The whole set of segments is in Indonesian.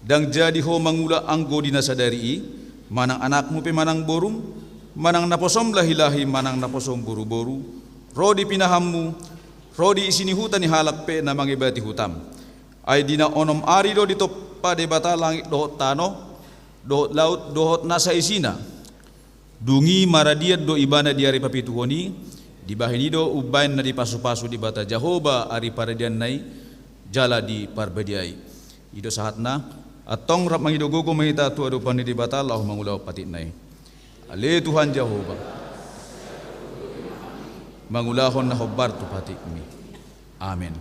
Dang jadi ho mangula anggo dinasadari manang anakmu pe manang borum, manang naposom lahi-lahi manang naposom boru-boru, rodi pinahammu, rodi isini hutan ni halak pe na mangibati hutam. Ay dina onom ari do ditop pade bata langit dohot tano, dohot laut, dohot nasa isina. Dungi maradiat do ibana di ari papituhoni, di bahini do ubain na di pasu-pasu di bata Jahoba ari paradian nai jala di parbadiai. Ido sahatna atong rap mangido gogo mahita tu adu pani di bata Allah mangulau patik nai. Ale Tuhan Jahoba mangulahon na hobar tu patik mi. Amin.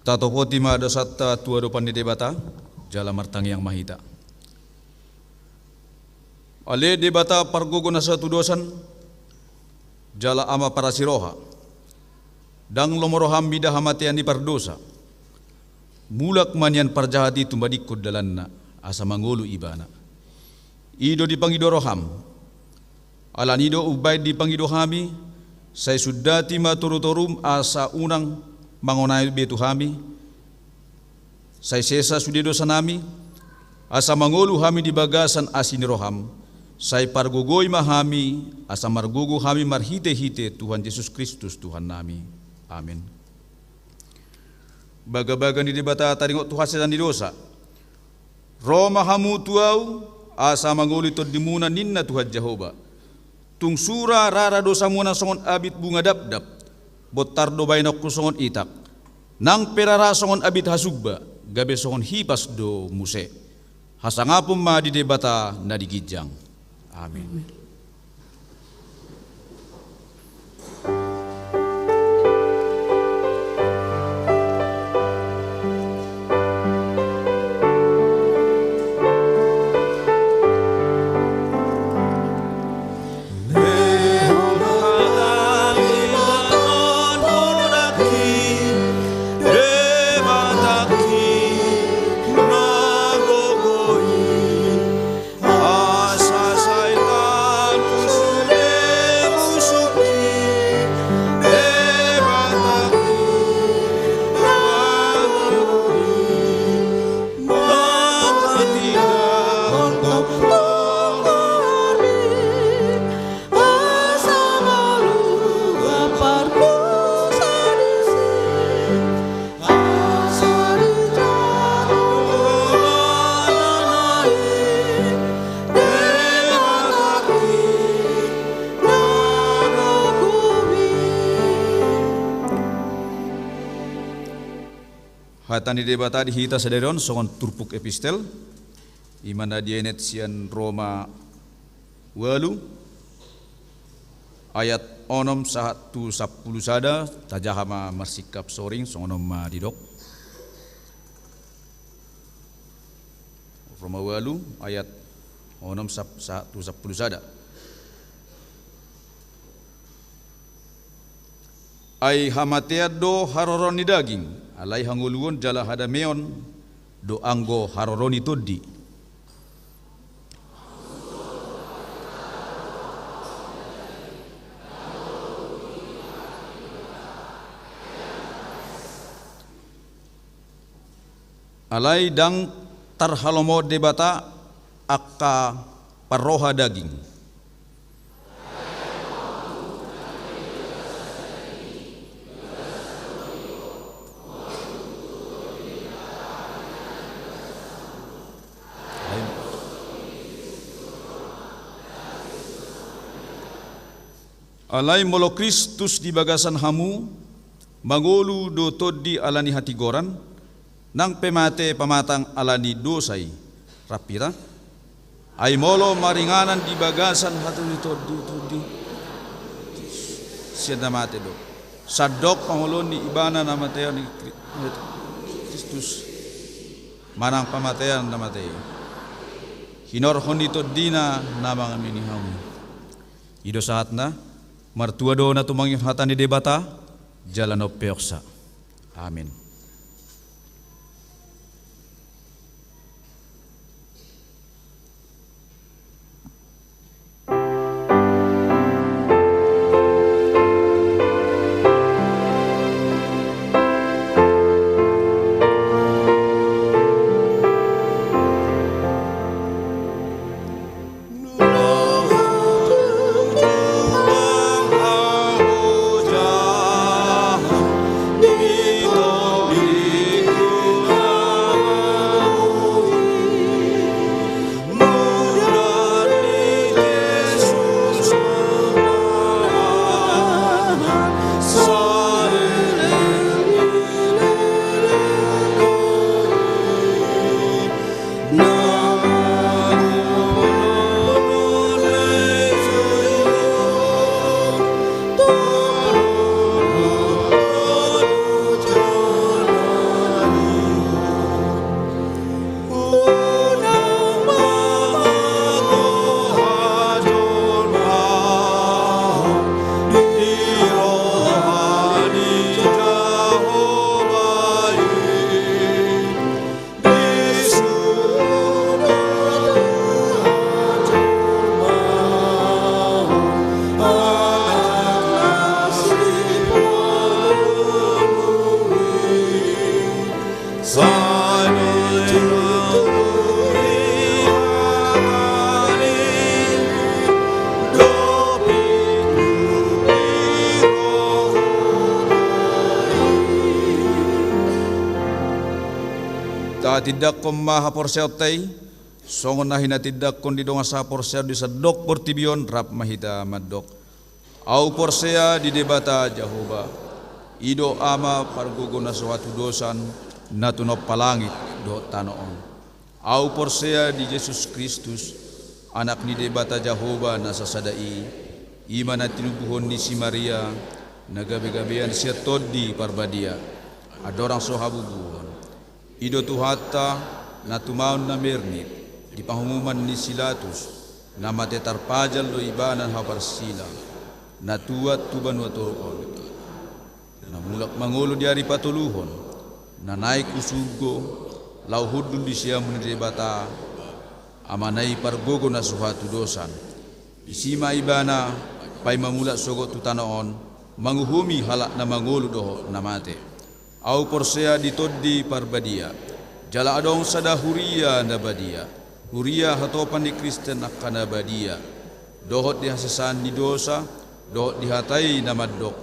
Tato poti ma ada satta tua do pandi debata jala martang yang mahita. Ale debata pargogo na satu dosan jala ama para siroha. Dang lomoroham bida hamatian di pardosa. Mulak manian parjahati tumbadikod dalanna asa mangolu ibana. Ido di pangidoroham. Alanido ubay di pangidohami. Say sudati maturutorum asa unang mangonay betu hami, say sesa sudido sanami, asa mangolu hami di bagasan asiniroham, say pargogoy mahami, asa margugo hami marhite-hite Tuhan Yesus Kristus Tuhan nami. Amin. Baga-baga ni dibata taringot Tuhan setan di dosa. Roma hamu tuau, asa mangolu to dimuna ninna Tuhan Jehovah. Tung sura rara dosa muna songon abit bunga dap-dap. Botar do bainok kusongon itak nang perara songon abit hasugba gabe songon hipas do muse hasangapum ma di debata na digijang. Amin. Asa saita Hatani debata di hita sederon songon turpuk epistel imana dienet sian Roma walu ayat onom satu sapuluh sada tajahama marsikap soring songonom didok. Roma walu ayat onom satu sapuluh sada. Ai hamatea do haroroni daging alai hanguluon jala hadameon do anggo haroroni toddi. Alai dang tarhalomo debata akka paroha daging. Alai molo Kristus di bagasan hamu mangolu do toddi alani hati goran nang pemate pamatang alani dosai rapira ai molo maringanan di bagasan hatu toddi siada mate do sadok pangolon ni ibana namatea ni Kristus manang pamatean namate hinor honi toddina namang amini hamu ido saatna martua do na tumangin hatan di debata jalan opeoksa. Amin. Tidak kom maha porsel tay songon nahina tidak kon di donga sa porsel di sadok portibion rap mahita madok au porsea di debata Jahoba ido ama pargogo na suatu dosan natunop palangit do tanoon au porsea di Yesus Kristus anak ni debata Jahoba na sasadai imana tinubuhon ni si Maria nagabe-gabean siya toddi parbadia adorang sohabubuhon ido tuhata na tumaon na mernit di pangumuman ni Silatus na matetar pajal do ibanan haparsila na tuat tuban waturon na mulak mangulo di ari patuluhon na naik usugo lauhudun di siya menidebata amanai pargogo na suhatu dosan isima ibana pai mamulak sogo tutanaon manguhumi halak na mangulo doho na mate au porsea ditoddi parbadia jala adong sadahuria na badia Huria hatopan di Kristen akan abadia. Dohot dihasasan di dosa, dohot dihatai nama dok.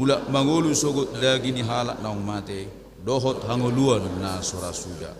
Mula mangulu sogot dagi ni halak naung mate. Dohot hanguluan na sorasuda.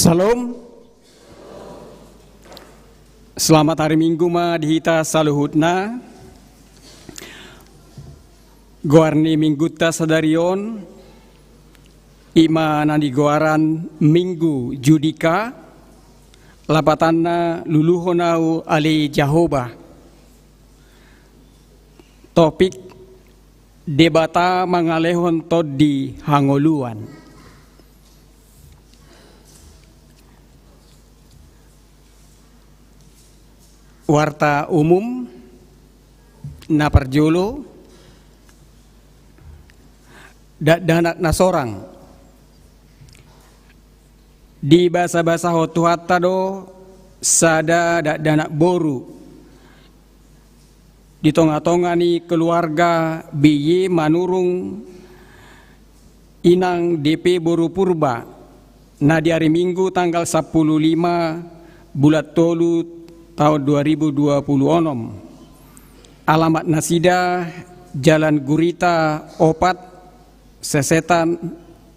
Salam. Selamat hari Minggu ma dihita saluhutna. Goarni mingguta sadarion. Ima nandi goaran Minggu Judika. Lapatanna luluhonau ali Jahoba. Topik debata mangalehon todi hangoluan. Warta umum na parjolo danak nasorang di bahasa-bahasa hotuhatta do sada danak boru di tonga-tonga ni keluarga biye manurung inang DP boru purba na di hari Minggu tanggal 15 bulan tolu tahun 2020 onom. Alamat nasida Jalan Gurita Opat Sesetan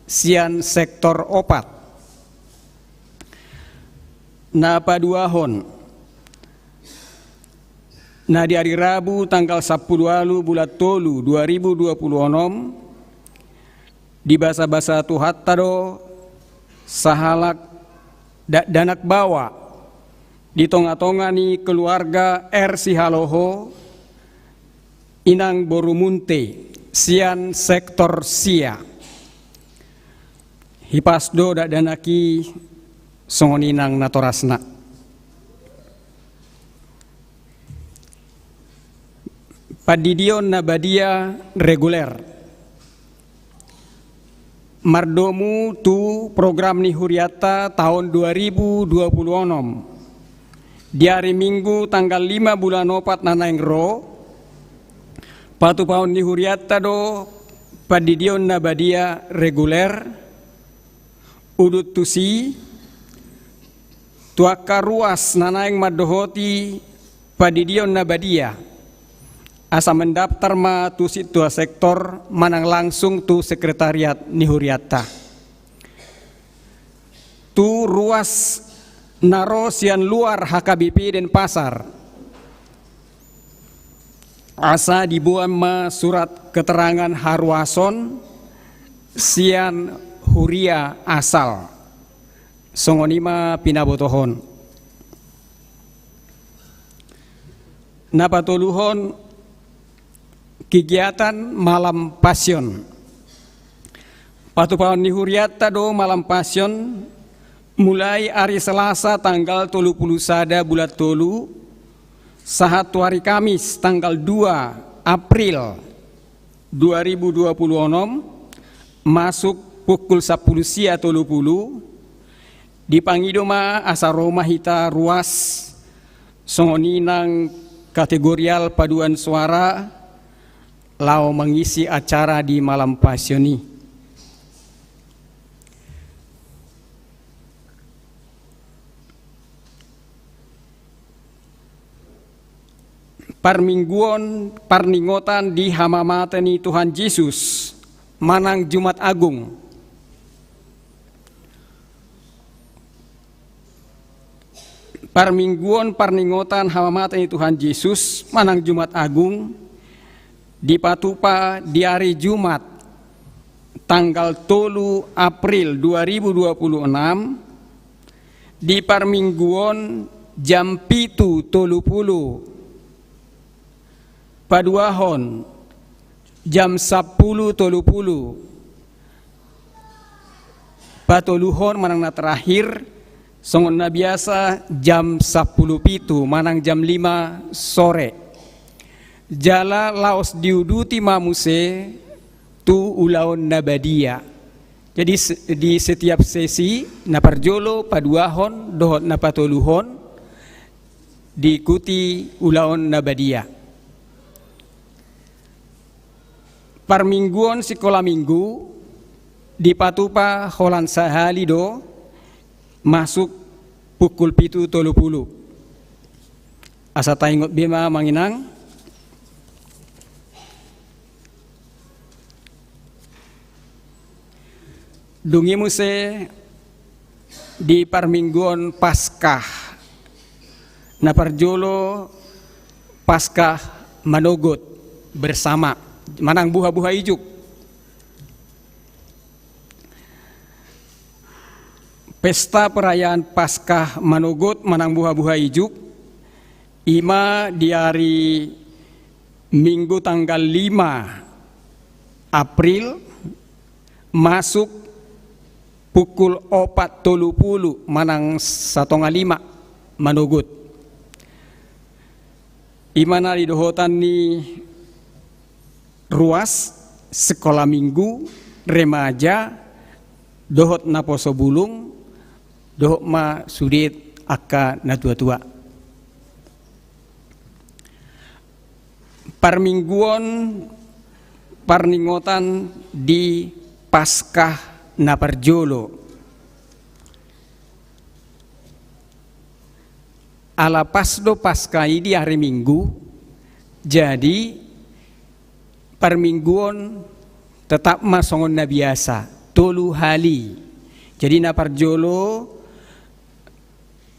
Sian Sektor Opat. Na paduahon. Na di hari Rabu tanggal 10 bulan tolu 2020 onom di bahasa-bahasa tuhattado sahalak danak bawa di tonga-tonga ni keluarga Sihaloho inang Borumunte Sian Sektor Sia hipasdo danaki songoninang natorasna padidion nabadia reguler mardomu tu program ni huriata tahun 2020 onom. Di hari Minggu tanggal 5 bulan opat nanaingro patu paun ni huriata do padidion nabadia reguler udut tusi tuaka ruas nanaing madohoti padidion nabadia asa mendaftar ma tusi tua sektor manang langsung tu sekretariat ni huriata tu ruas naro sian luar HKBP dan pasar asa dibuat ma surat keterangan harwason sian huria asal songonima pinabotohon napatoluhon kegiatan malam pasion patupaon ni huriata do malam pasion mulai hari Selasa tanggal 30 sada bulan tolu sahatu hari Kamis tanggal 2 April 2020 onom masuk pukul 10 sia 30 di Pangidoma asaroma hita ruas songoninang kategorial paduan suara lau mengisi acara di malam pasioni. Parmingguon parningotan di hamamateni Tuhan Yesus manang Jumat Agung. Parmingguon parningotan hamamateni Tuhan Yesus manang Jumat Agung di Patupa di hari Jumat tanggal 3 April 2026 di Parmingguon jam 7.30 paduahon jam 10.30 patoluhon manang na terakhir songon na biasa jam 10.07 manang jam 5 sore jala laos diuduti mamuse tu ulaon nabadia. Jadi di setiap sesi naparjolo paduahon dohot napatoluhon diikuti ulaon nabadia. Parmingguon sekolah minggu di Patupa Holan Sahalido masuk pukul 7.30. Asa taingot bima manginang dungi muse di Parmingguan Paskah naparjolo Paskah Manogot bersama manang buha-buha ijuk. Pesta perayaan Paskah Manogot manang buha-buha ijuk ima di hari Minggu tanggal 5 April masuk pukul 4.30 manang 1.5 Manogot. Imana didohotan ni ruas sekolah minggu remaja dohot na poso bulung dohot ma sudit akka na tua-tua. Parmingguan parningotan di Paskah naparjolo. Ala pasdo Paskah di hari Minggu, jadi parmingguan tetap masongon na biasa, tolu hali. Jadi naparjolo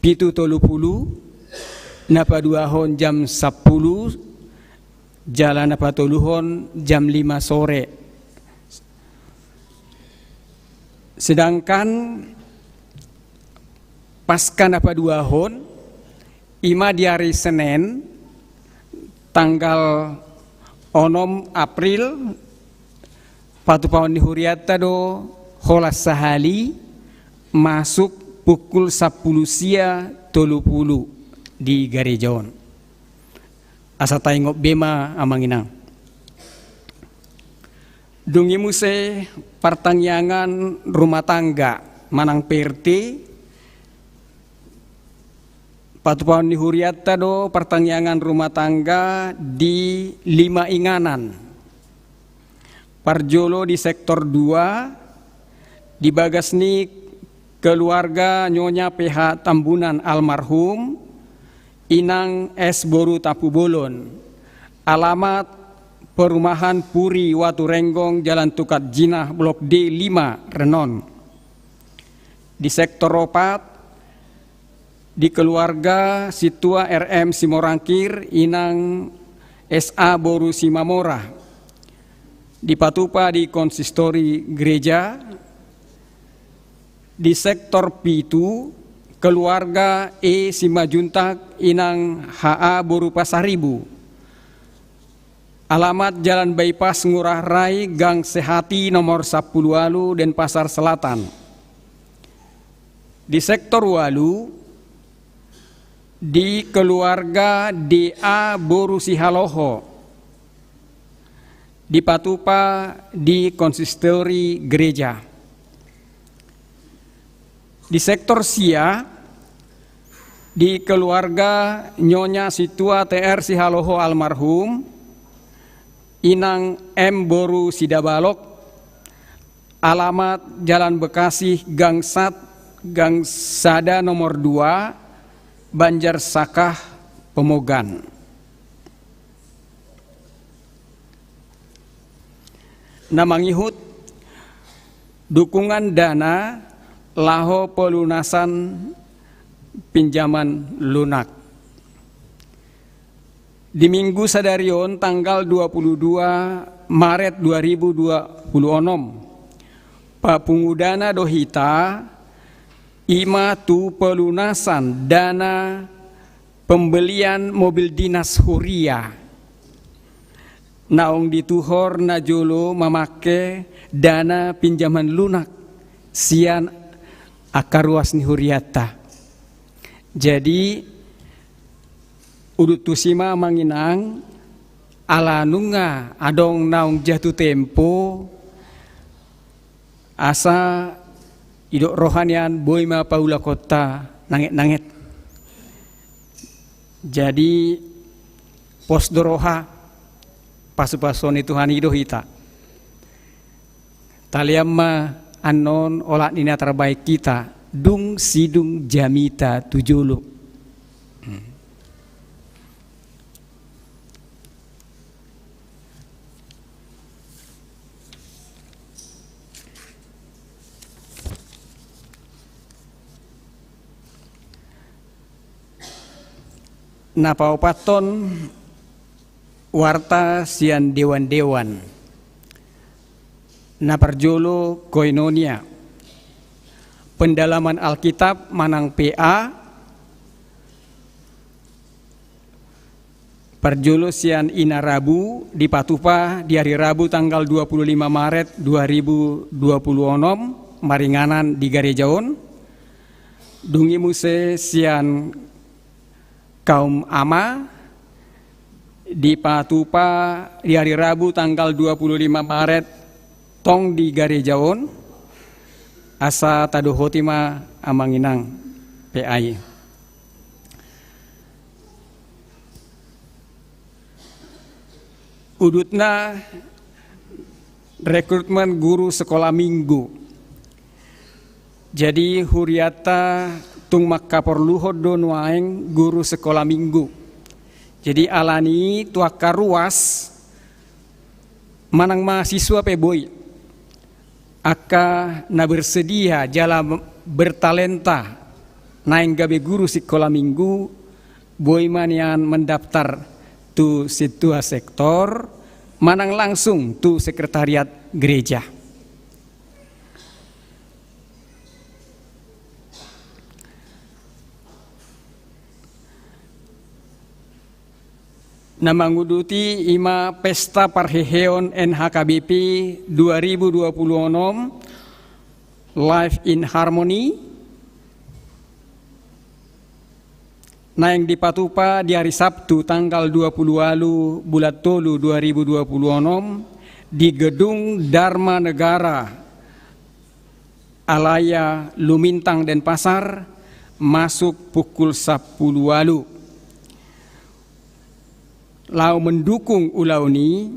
7.30, napaduahon jam 10, jalan napatuluhon jam 5 sore. Sedangkan pasca napaduahon ima di hari Senin tanggal 6 April patupaon di Huriata do holas sahali masuk pukul 10 sia 30 di Garejaon. Asa tayong bema amanginang. Dungi muse pertangyangan rumah tangga manang PRT patupaon di Huriata do pertangyangan rumah tangga di 5 inganan. Parjolo di sektor 2 di Bagasnik keluarga Nyonya PH Tambunan almarhum Inang S. Boru Tapu Bolon. Alamat perumahan Puri Watu Renggong Jalan Tukat Jinah Blok D 5 Renon. Di sektor 4 di keluarga Situa RM Simorangkir Inang SA Boru Simamora. Di Patupa di konsistori gereja. Di sektor Pitu keluarga E Simajuntak Inang HA Boru Pasaribu. Alamat Jalan Bypass Ngurah Rai Gang Sehati nomor 10 Walu Denpasar Selatan. Di sektor Walu di keluarga DA Boru Sihaloho. Di Patupa di konsistori gereja. Di sektor Sia di keluarga Nyonya Situa TR Sihaloho almarhum Inang M Boru Sidabalok. Alamat Jalan Bekasi Gang Sada nomor 2 Banjar Sakah Pemogan. Namangihut dukungan dana laho pelunasan pinjaman lunak. Di Minggu Sadarion tanggal 22 Maret 2026 papungudana dohita ima tu pelunasan dana pembelian mobil dinas Huria. Naong dituhor najolo memake dana pinjaman lunak sian akaruas ni Huriata. Jadi udutusima manginang ala nunga adong naong jatuh tempo asa idok rohanian boy ma paula kota nanget-nanget. Jadi pos doroha pasu-pason itu hani dohita. Taliamma anon olah nina terbaik kita dung sidung jamita tujulu. napaupaton warta sian dewan-dewan naparjolo koinonia pendalaman Alkitab manang PA parjolo sian ina Rabu di Patupa di hari Rabu tanggal 25 Maret 2026 maringanan di Garejaon dungi muse sian kaum ama di Patupa di hari Rabu tanggal 25 Maret tong di Garejaon asa tado hotima amanginang PAI. Udutna rekrutmen guru sekolah minggu. Jadi huriata tung makaporluhod don waeng guru sekolah minggu. Jadi alani tuaka ruas manang mahasiswa peboy. Aka na bersedia jala bertalenta naing gabe guru sekolah minggu boy manian mendaftar tu situa sektor manang langsung tu sekretariat gereja. Namanguduti ima pesta parheheon NHKBP 2026 Live in Harmony nah yang di Patupa di hari Sabtu tanggal 20 bulan Tolu 2026 di Gedung Dharma Negara Alaya Lumintang Denpasar masuk pukul 10 lau mendukung ulauni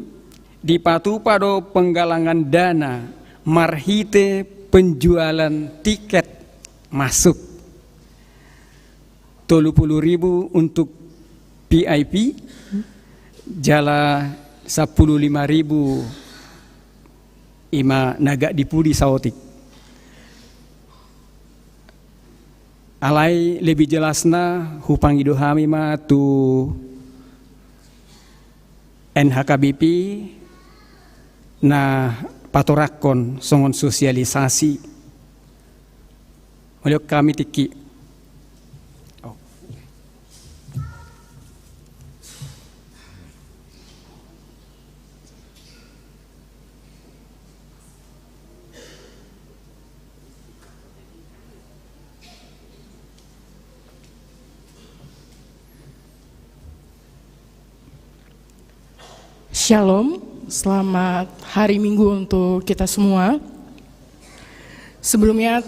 di Patupa do penggalangan dana marhite penjualan tiket masuk 30.000 untuk VIP jala 15.000 ima naga dipudi saotik. Alai lebih jelasna hupang idohami ma tu NHKBP na patorakon songon sosialisasi oleh kami tiki. Shalom, selamat hari Minggu untuk kita semua. Sebelumnya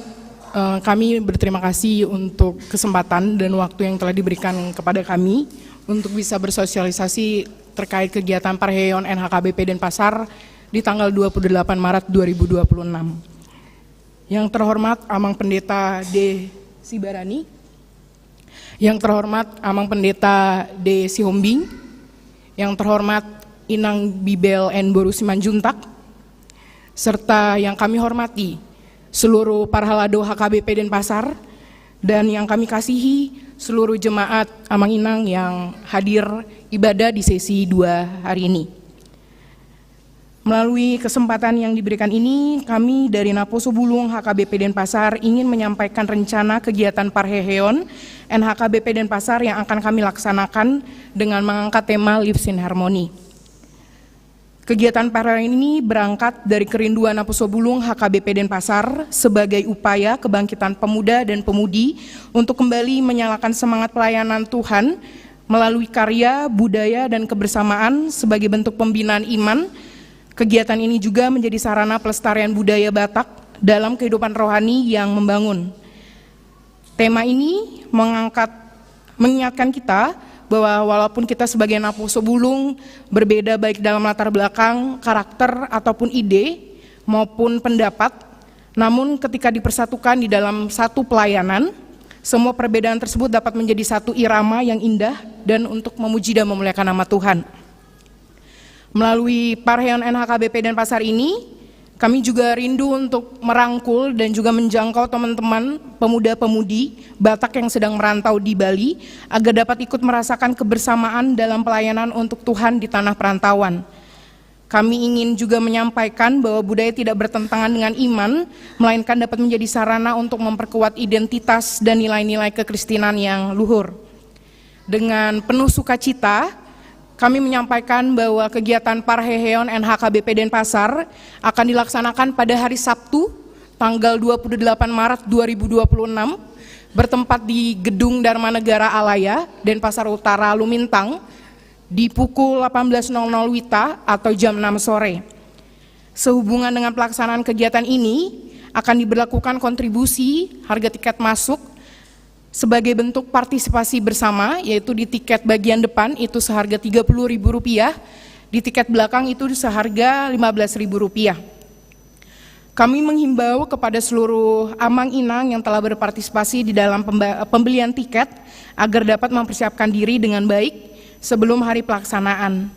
kami berterima kasih untuk kesempatan dan waktu yang telah diberikan kepada kami untuk bisa bersosialisasi terkait kegiatan Parheon NHKBP Denpasar di tanggal 28 Maret 2026. Yang terhormat Amang Pendeta D. Sibarani, yang terhormat Amang Pendeta D. Sihombing, yang terhormat Inang Bibel N. Boru Simanjuntak, serta yang kami hormati seluruh Parhalado HKBP Denpasar dan yang kami kasihi seluruh jemaat Amang Inang yang hadir ibadah di sesi 2 hari ini. Melalui kesempatan yang diberikan ini, kami dari Naposo Bulung HKBP Denpasar ingin menyampaikan rencana kegiatan Parheheon NHKBP Denpasar yang akan kami laksanakan dengan mengangkat tema Lives in Harmony. Kegiatan Parheon ini berangkat dari kerinduan Naposo Bulung HKBP Denpasar sebagai upaya kebangkitan pemuda dan pemudi untuk kembali menyalakan semangat pelayanan Tuhan melalui karya, budaya, dan kebersamaan sebagai bentuk pembinaan iman. Kegiatan ini juga menjadi sarana pelestarian budaya Batak dalam kehidupan rohani yang membangun. Tema ini mengingatkan kita bahwa walaupun kita sebagai Naposo Bulung berbeda baik dalam latar belakang, karakter, ataupun ide, maupun pendapat, namun ketika dipersatukan di dalam satu pelayanan, semua perbedaan tersebut dapat menjadi satu irama yang indah dan untuk memuji dan memuliakan nama Tuhan. Melalui Parheon NHKBP Denpasar ini, Kami juga rindu untuk merangkul dan juga menjangkau teman-teman pemuda-pemudi Batak yang sedang merantau di Bali agar dapat ikut merasakan kebersamaan dalam pelayanan untuk Tuhan di tanah perantauan. Kami ingin juga menyampaikan bahwa budaya tidak bertentangan dengan iman, melainkan dapat menjadi sarana untuk memperkuat identitas dan nilai-nilai kekristenan yang luhur. Dengan penuh sukacita, kami menyampaikan bahwa kegiatan Parheheon NHKBP Denpasar akan dilaksanakan pada hari Sabtu, tanggal 28 Maret 2026, bertempat di Gedung Dharma Negara Alaya, Denpasar Utara, Lumintang, di pukul 18.00 WITA atau jam 6 sore. Sehubungan dengan pelaksanaan kegiatan ini, akan diberlakukan kontribusi harga tiket masuk sebagai bentuk partisipasi bersama, yaitu di tiket bagian depan itu seharga Rp30.000, di tiket belakang itu seharga Rp15.000. Kami menghimbau kepada seluruh amang inang yang telah berpartisipasi di dalam pembelian tiket agar dapat mempersiapkan diri dengan baik sebelum hari pelaksanaan.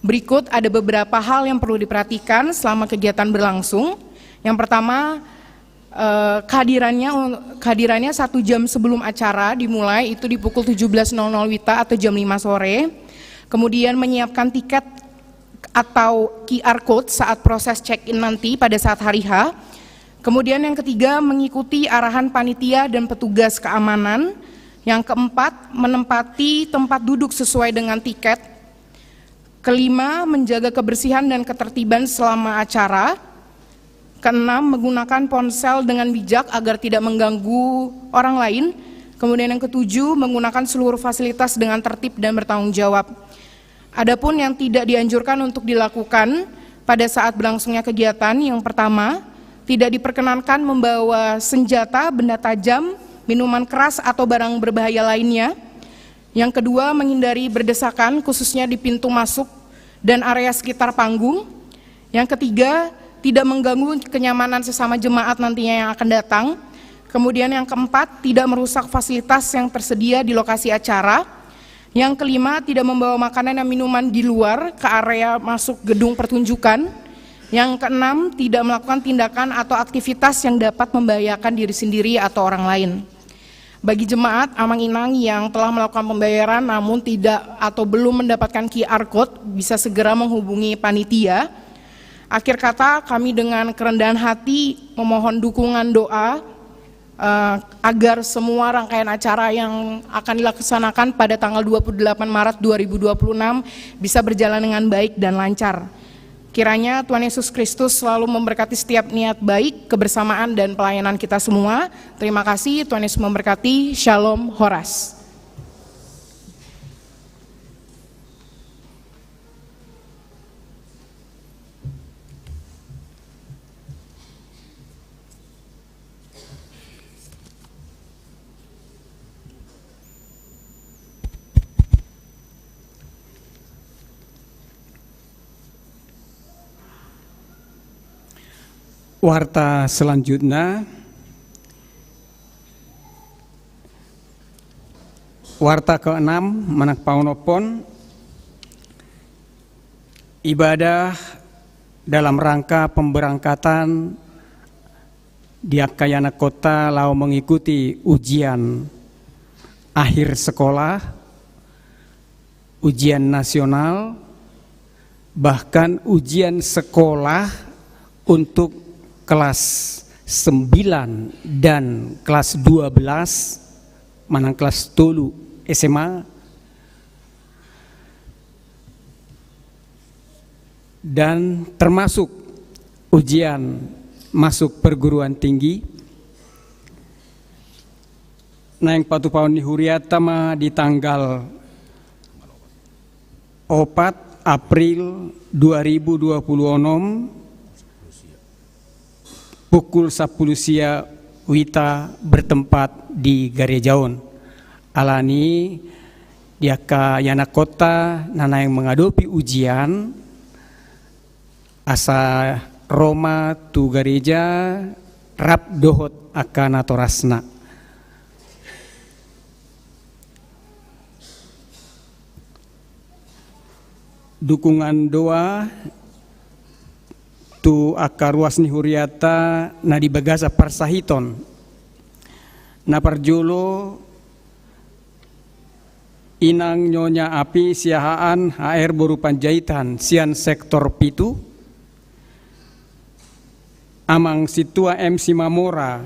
Berikut ada beberapa hal yang perlu diperhatikan selama kegiatan berlangsung. Yang pertama, kehadirannya 1 jam sebelum acara dimulai itu di pukul 17.00 WITA atau jam 5 sore. Kemudian menyiapkan tiket atau QR code saat proses check-in nanti pada saat hari H. Kemudian yang ketiga, mengikuti arahan panitia dan petugas keamanan. Yang keempat, menempati tempat duduk sesuai dengan tiket. Kelima, menjaga kebersihan dan ketertiban selama acara. Keenam, menggunakan ponsel dengan bijak agar tidak mengganggu orang lain. Kemudian yang ketujuh, menggunakan seluruh fasilitas dengan tertib dan bertanggung jawab. Adapun yang tidak dianjurkan untuk dilakukan pada saat berlangsungnya kegiatan, yang pertama, tidak diperkenankan membawa senjata, benda tajam, minuman keras atau barang berbahaya lainnya. Yang kedua, menghindari berdesakan khususnya di pintu masuk dan area sekitar panggung. Yang ketiga, tidak mengganggu kenyamanan sesama jemaat nantinya yang akan datang. Kemudian yang keempat, tidak merusak fasilitas yang tersedia di lokasi acara. Yang kelima, tidak membawa makanan dan minuman di luar ke area masuk gedung pertunjukan. Yang keenam, tidak melakukan tindakan atau aktivitas yang dapat membahayakan diri sendiri atau orang lain. Bagi jemaat amang inang yang telah melakukan pembayaran namun tidak atau belum mendapatkan QR code, bisa segera menghubungi panitia. Akhir kata, kami dengan kerendahan hati memohon dukungan doa agar semua rangkaian acara yang akan dilaksanakan pada tanggal 28 Maret 2026 bisa berjalan dengan baik dan lancar. Kiranya Tuhan Yesus Kristus selalu memberkati setiap niat baik, kebersamaan dan pelayanan kita semua. Terima kasih, Tuhan Yesus memberkati. Shalom Horas. Warta selanjutnya, warta ke-6 manak paunopon, ibadah dalam rangka pemberangkatan di Akayana Kota lau mengikuti ujian akhir sekolah, ujian nasional, bahkan ujian sekolah untuk kelas 9 dan kelas 12 manang kelas 3 SMA dan termasuk ujian masuk perguruan tinggi. Naing patupaun di Huriatama di tanggal 4 April 2026 pukul 10 sia wita bertempat di Garejaon. Alani diaka yana kota nana yang menghadapi ujian asa Roma tu gereja rap dohot akan atorasna. Dukungan doa tu aka ruas ni huriata na di bagasa parsahiton na parjulo inang nyonya api siahaan HR Boru Panjaitan sian sektor pitu amang situa MC Mamora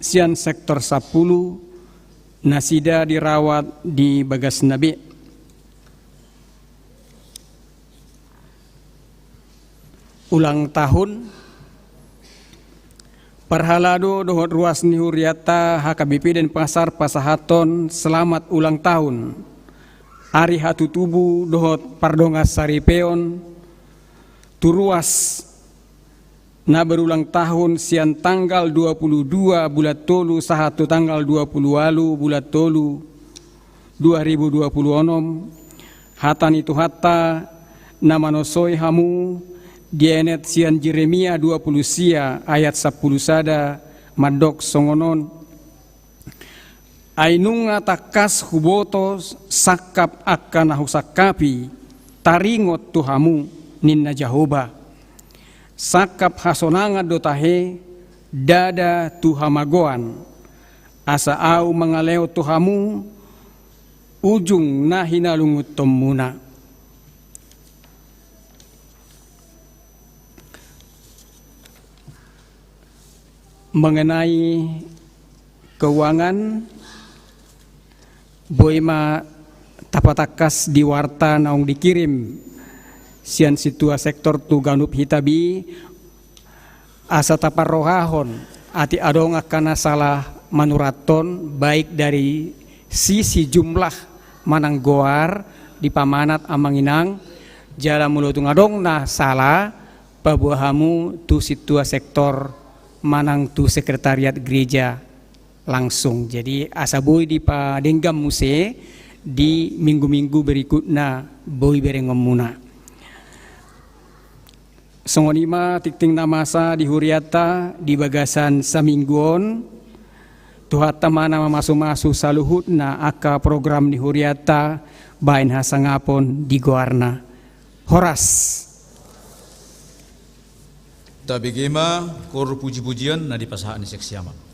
sian sektor 10 nasida dirawat di Bagas Nabi. Ulang tahun Parhalado dohot ruas ni huriata HKBP dan Pasar Pasahaton selamat ulang tahun. Ari hatu tubu dohot pardongas saripeon turuas na berulang tahun sian tanggal 22 bulat tolu sahatu tanggal 20 walu bulat tolu 2020 onom hatan itu hatta nama nosoi hamu dienet sian Jeremia 20 sia ayat 10 sada madok songonon ainunga takas hubotos sakap akan ahusakapi taringot tuhamu ninna Jahoba sakap hasonanga dotahe dada tuhamagoan asa au mangaleo tuhamu ujung nahina lungut tomuna. Mengenai keuangan boima tapatakas di warta naung dikirim sian situa sektor tu ganup hitabi asa taparrohahon ati adong akana salah manuraton baik dari sisi jumlah manang goar di pamanat amanginang jala mulutung adong nah salah pabuahamu tu situa sektor manang tu sekretariat gereja langsung. Jadi asa boy di padenggam muse di minggu-minggu berikutnya boy berengom muna. Songonima tikting namasa di huriata di bagasan samingguon tuhata mana mamasu-masu saluhutna aka program di huriata bain hasangapon di goarna. Horas. Tabi gema kor puji-pujian na di pasahan ni seksiama.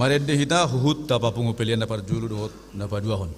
Marede hita huhut tapa pungupelian dapat julu dohot dapat dua hon.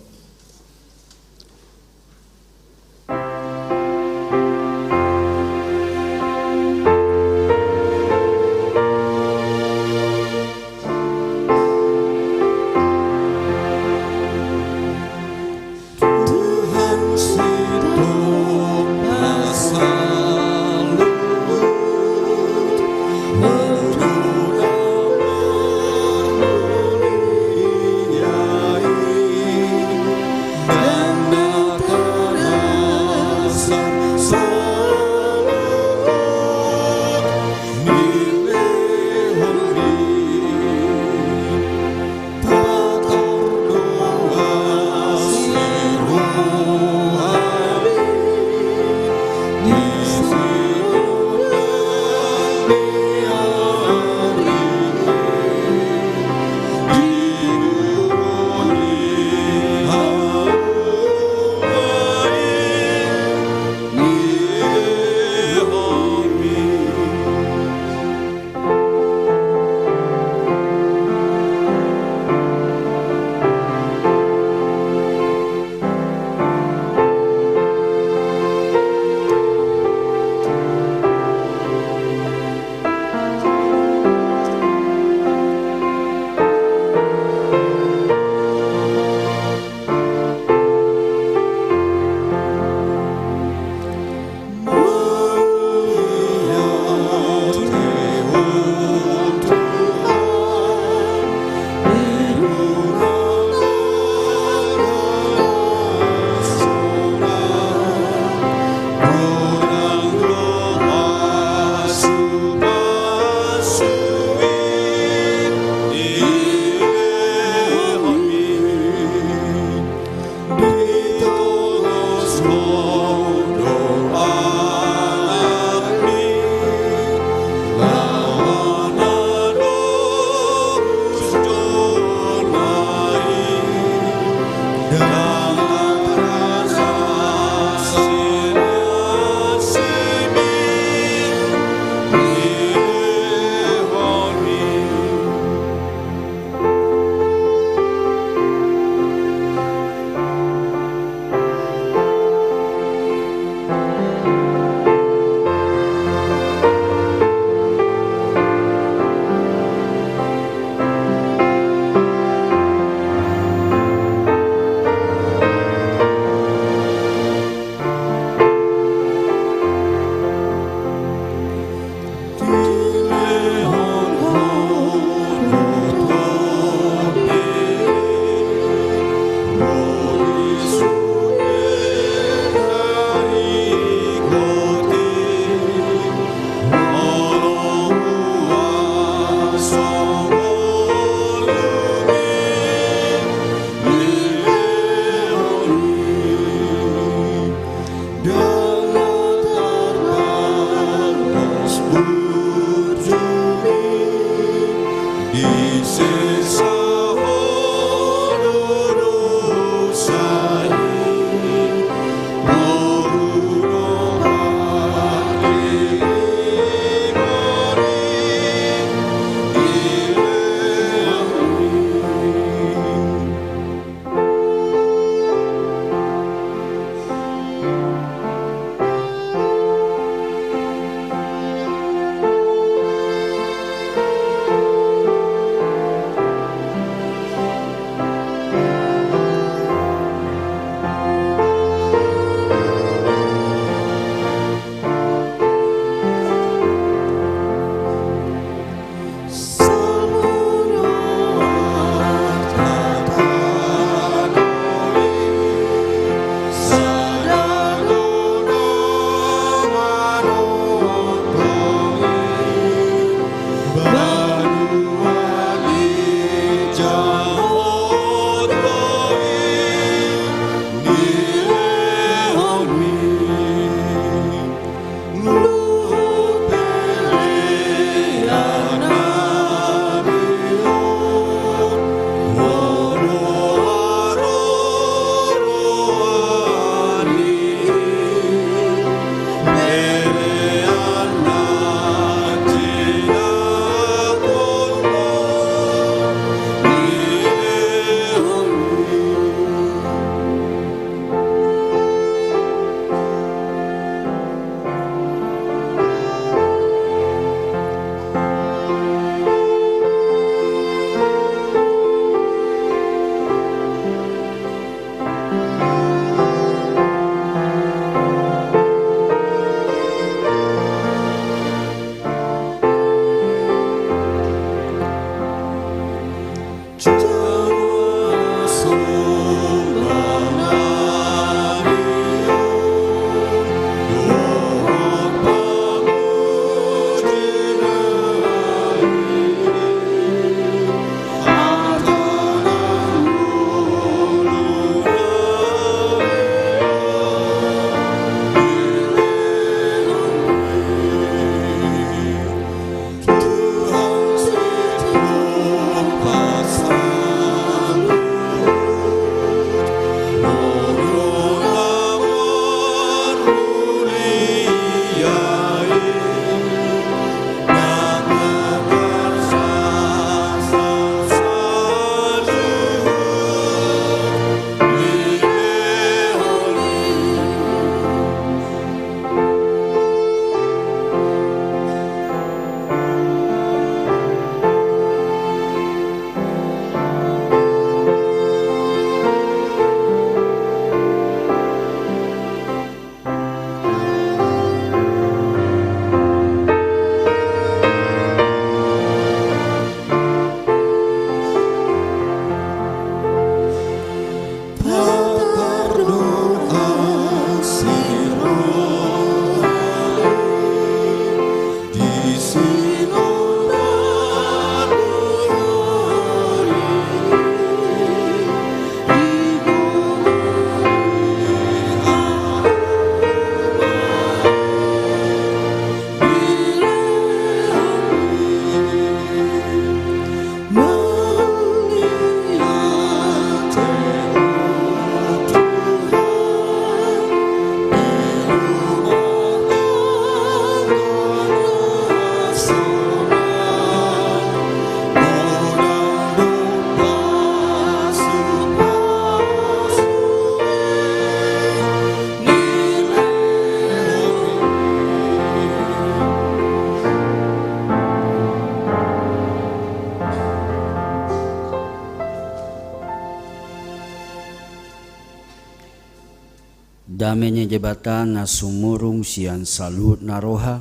Damenya jabatan na sumurung siyan salut na roha.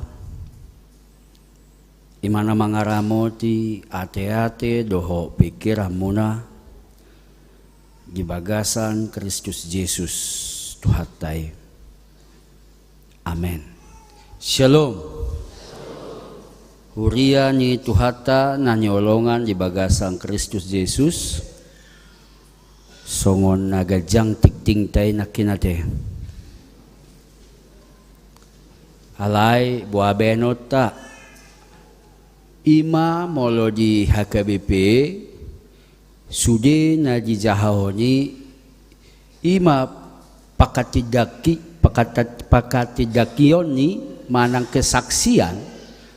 Imana mangaramoti ate-ate doho pikiran muna di bagasan Kristus Yesus Tuhatai. Amen. Shalom. Huria ni Tuhata na nyolongan di bagasan Kristus Yesus. Songon nagajang tikting tay na kinate. Alay buabenota ima molo di HKBP sude na di jahoni ima pakatidakion ni manang kesaksian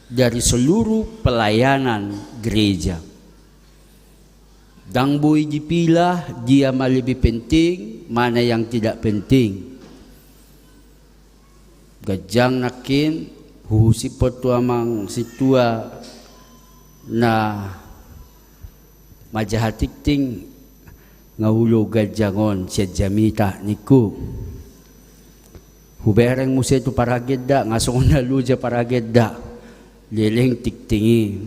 dari seluruh pelayanan gereja. Dang boy dipilah dia lebih penting, mana yang tidak penting. Gajang nakin husipot amang situa na majahatikting ngaulo gajangon siya jamita niku. Hubereng musa itu paragedda ngasong na luja paragedda leleng tiktingi.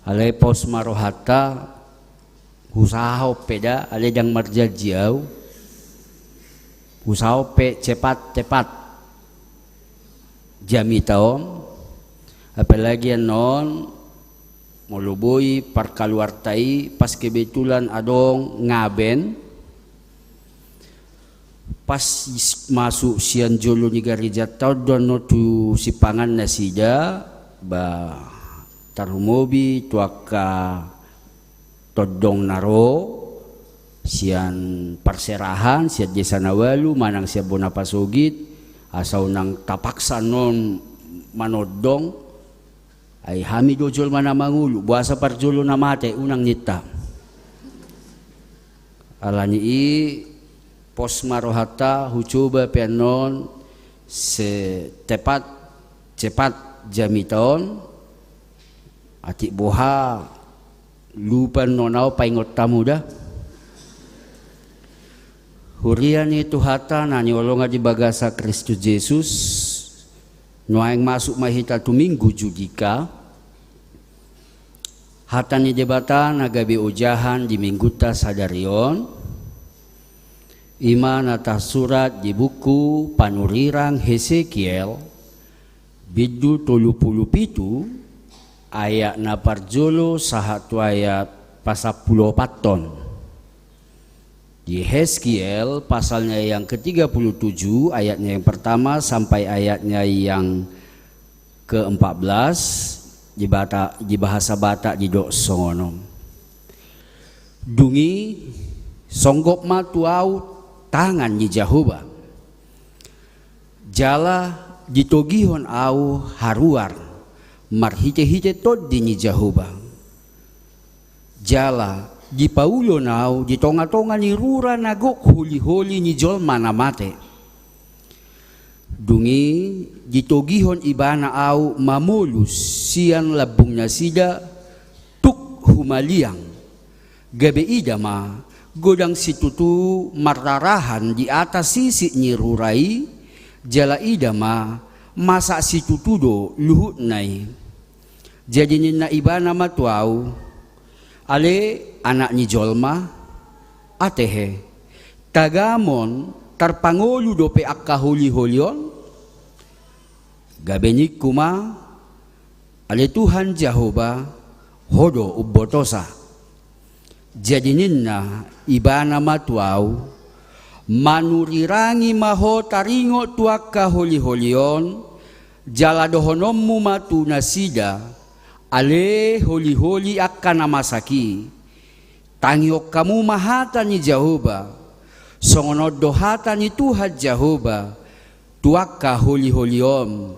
Alay pos marohata usahaw peda alay dang marjajiaw usahaw pe cepat jami taon apalagi non muluboy parkaluartai pas kebetulan adong ngaben pas masuk sian jolo ni gereja tau dono tu sipangan nasida ba tarumobi tuaka todong naro sian parserahan sian desa nawalu manang sian bonapasogit asau nang tapaksa non manodong ay hami dojol mana mangulu buasa parjolo na mate unang nita alani i pos marohata hucoba penon se tepat cepat jamitaon ati boha lupa nonau paingot tamu dah. Hurian itu hata na nyolonga di bagasa Kristus Yesus nuaing masuk mahita tuminggu judika hata ni jebatan agabi ujahan di mingguta sadarion ima nata surat di buku panurirang Hesekiel bidu 37 ayat na parjolo sahatu ayat pasapulo paton. Di Hesekiel pasalnya yang ke-37 ayatnya yang pertama sampai ayatnya yang ke-14 di bahasa Batak di dok songonom. Dungi songgop matuau tangan ni Jehovah. Jala ditogihon au haruar marhite-hite tod di ni Jehovah. Jala di paulo nau di tonga-tonga ni rura nagok huli-huli ni jol mana mate. Dungi ditogihon ibana au mamulus sian labungnya sida tuk humaliang gabe idama godang situtu martarahan di atas sisi ni rurai jala idama masa situtudo luhut nai jadi nina ibana matuau ale anak ni jolma atehe tagamon tarpangolu dope akka huli-holion gabenik kuma ale Tuhan Jehovah hodo ubotosa jadi ninna ibana matuau manurirangi maho taringo tuaka holi-holion jala dohonommu matu nasida ale holi-holi akan namasaki tangiok kamu mahata ni Jehovah songonod dohata ni Tuhan Jehovah tuaka holi-holion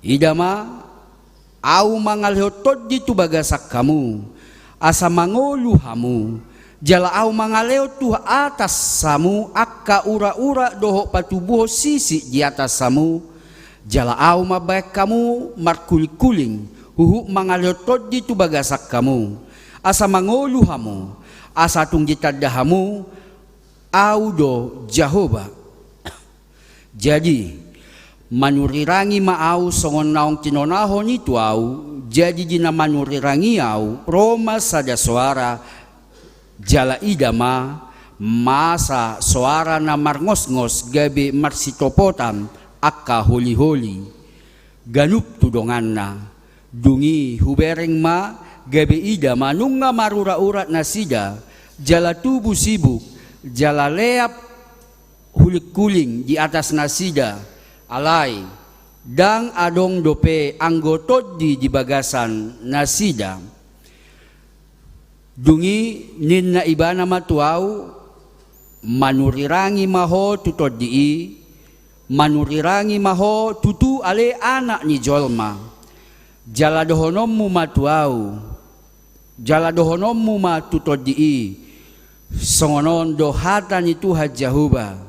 idama au mangalhotod di tu bagasak kamu asa mangolu hamu jala au mangaleo tu atas samu akka ura-ura doho patubuho sisi di atas samu jala au mabaik kamu markuling-kuling huhu mangalhotod di tu bagasak kamu asa mangolu hamu, asa tung ditadahamu, audo Jehovah. Jadi manurirangi maau songon naong tinonahon itu au, jadi jina manurirangi au Roma sada suara jala idama masa suara na marngos-ngos gabi marsitopotam akka holi-holi ganup tudongan na dungi hubereng ma gabi idama nunga marura-urat na sida jala tubuh sibuk jala leap hulik kuling di atas nasida alai dang adong dope anggotot di bagasan nasida dungi ninna ibana matuau manurirangi maho tutod dii manurirangi maho tutu ale anak ni jolma jala dohonommu matuau jala dohonommu matutod dii songonon dohatan itu hajahuba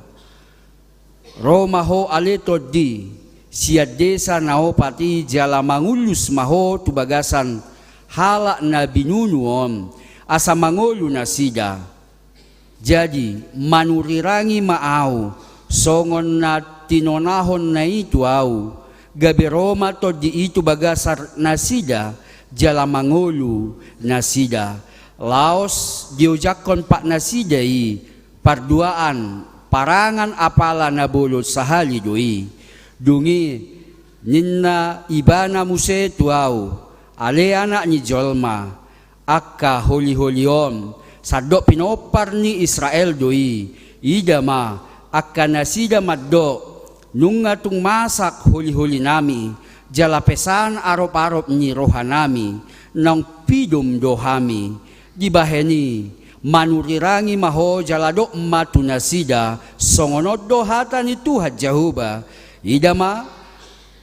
Roma ho ale todi siad desa nao pati jala mangulus maho tu bagasan halak na binunuon asa mangolu na sida jadi manurirangi maau songon na tinonahon na itu au gabi Roma todi itu bagasar na sida jala mangolu na sida laos diujakon pak na sida i parduaan parangan apala na bulot sahali doi dungi ninna ibana muse tuau ale anak ni jolma akka holi-holion sadok pinopar ni Israel doi idama akka nasida maddo nunga tung masak holi-holi nami jala pesan arop-arop ni rohanami nang pidum dohami dibaheni manurirangi maho jaladok matunasida songonod dohatan itu hajahuba idama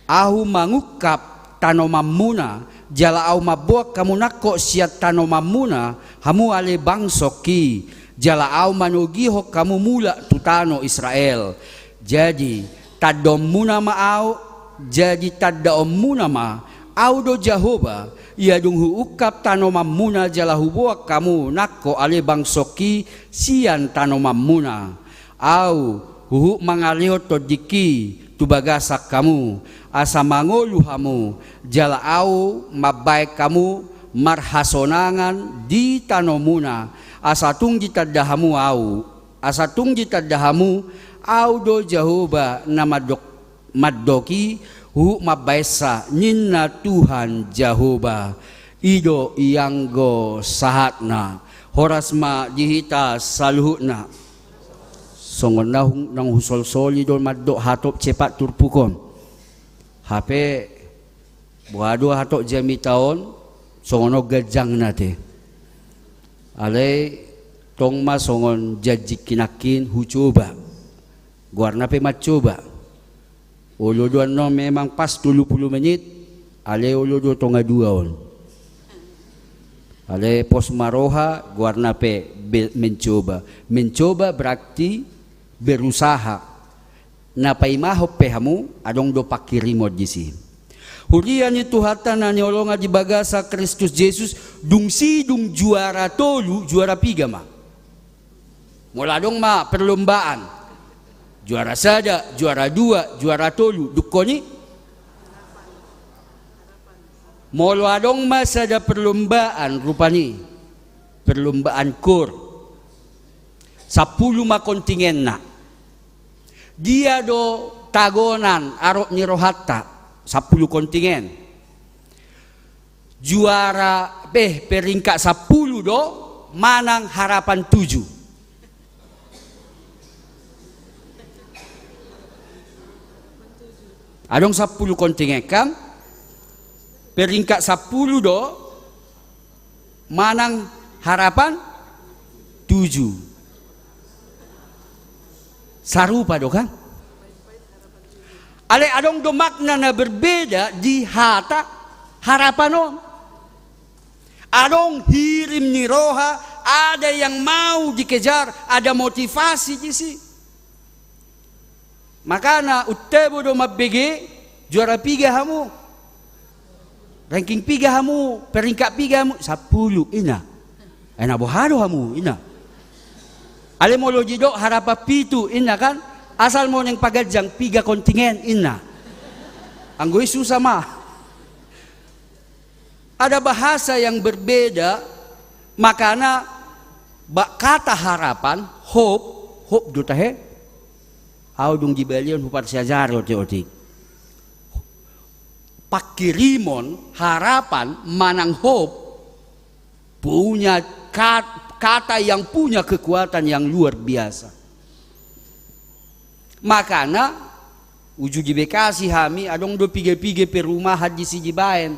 ahu mangukap tanoman muna jala au mabuak kamu nako siat tanoman muna hamu ale bangsoki jala au manugiho kamu mula tutano Israel jadi tadom muna maau jadi tadom muna ma au do Jahoba ia dunghu ukap tanoman muna jala hubuak kamu nako ale bangsoki sian tanoman muna au huhu mangalio todiki tubagasak kamu asa mangolu hamu jala au mabaik kamu marhasonangan di tanomuna asa tunggi tadahamu au asa tunggi tadahamu au do Jahoba na maddoki hu mabaisa ninna Tuhan Jahoba ido ianggo sahatna horasma dihita saluhutna songon nang husol soli don maddo hatop cepat turpukon hape buado hatop jami taon songono gajang nate ale tong ma songon jajik kinakin hucoba guarna pe macoba olodo no memang pas 30 menit ale olodo tonga duaon ale pos maroha guarna pe mencoba berarti berusaha na paimaho pehamu adong do pakirimo disi hurian itu hatana nyolonga di bagasa Kristus Yesus dung juara tolu juara pigama mula dong ma perlombaan juara sada, juara dua, juara tolu dukoni molo adong masa ada perlombaan rupani perlombaan kur 10 ma kontingen na dia do tagonan arok ni rohatta 10 kontingen juara peringkat 10 do manang harapan 7 adong 10 kontingen kan peringkat 10 do manang harapan 7 sarupa do kan ale adong do makna na berbeda di hata harapan on adong hirim ni roha ada yang mau dikejar ada motivasi di sini makana utebo do mabege juara 3 hamu ranking 3 hamu peringkat 3 hamu 10 ina bohado hamu ina ale molo jido harapa pitu ina kan Asal mo neng pagadyang piga kontingen ina. Anggoy susah mah. Ada bahasa yang berbeda, makana kata harapan, hope do tahe. Aw dung gibalion hupat siajar oti. Pakirimon, harapan, manang hope, punya kata yang punya kekuatan yang luar biasa. Makana uju di Bekasi hami adong do pige-pige perumahan di Sijibaen.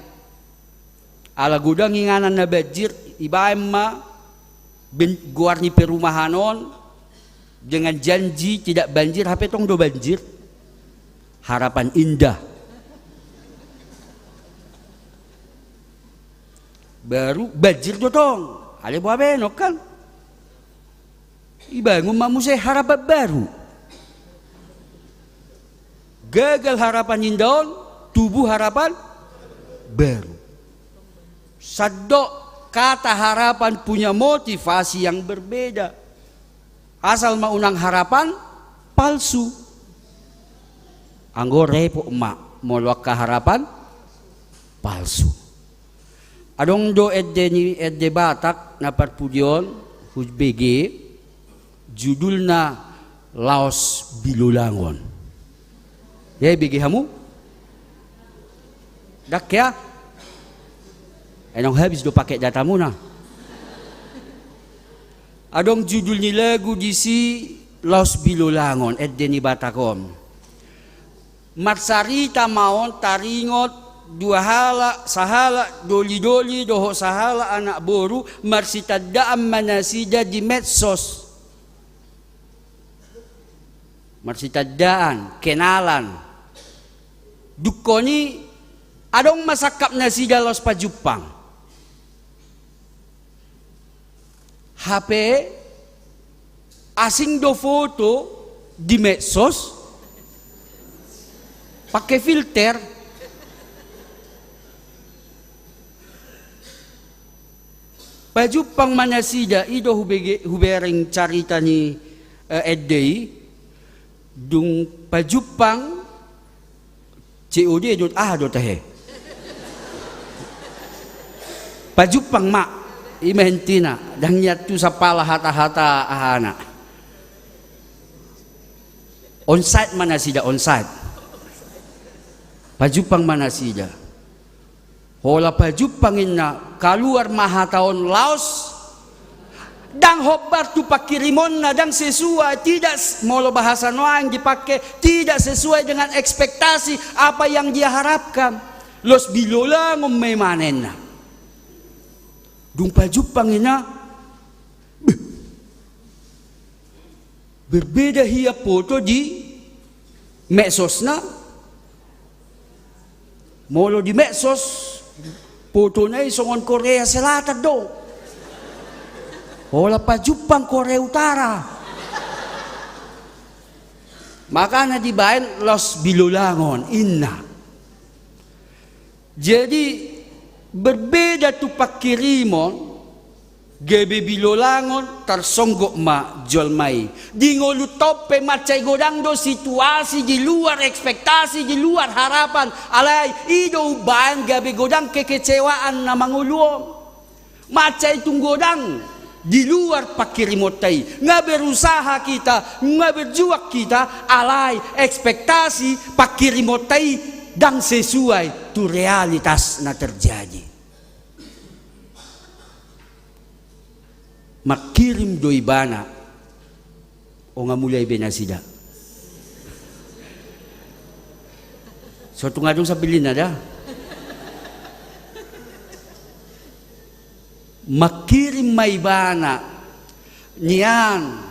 Ala gudang inganan na banjir ibaem ma guarni perumahanon dengan janji tidak banjir, hape tong do banjir. Harapan indah. Baru banjir do tong. Ale buah benok kan. Ibangun mamusay harapan baru. Gagal harapan indaon, tubuh harapan baru. Sadok kata harapan punya motivasi yang berbeda. Asal maunang harapan palsu. Anggo repo emak molok ke harapan palsu. Adong do edde Batak na parpudion hujbg judulna Laos Bilulangon. Ya bigi hamu? Dak ya? Enong habis do pakai data muna. Adong judulnya lagu di si Laos Bilulangon edde ni Batakom. Marsarita maon taringot dua sahala doli doho sahala anak boru marsitadaan manasida di medsos. Marsitadaan kenalan dukoni adong masakap na si Dalos pa Jupang. HP asing do foto di medsos pakai filter. Pa Jupang manasida ido hubereng carita ni Eddei dung pa Jupang COD do do tahe. Pajupang mak imentina dang nyatu sa pala hata-hata ahana. Onsite mana sida onsite. Pajupang mana sida. Hola pajupang inna kaluar mahataon Laos dang hobar tu pakirimon na dang sesuai tidak molo bahasa noang dipakai tidak sesuai dengan ekspektasi apa yang dia harapkan. Los Bilulangon may manen na. Dung pajupang ina berbeda hiya foto di medsos na. Molo di medsos foto na isongon Korea Selatan do. Hola pa Jupang Korea Utara. Maka na dibayan Laos Bilulangon inna. Jadi berbeda tu pakirimon gebe Bilulangon tarsonggok ma jolmai. Di ngolutope macay godang do situasi di luar ekspektasi, di luar harapan. Alay ido ubayan gabe godang kekecewaan na manguluong. Macay tung godang di luar pakirimotay nga berusaha kita nga berjuang kita alay ekspektasi pakirimotay dang sesuai tu realitas na terjadi. Makirim do ibana o nga mulay benasida so tungadong sa bilin na da makirim maibana niyan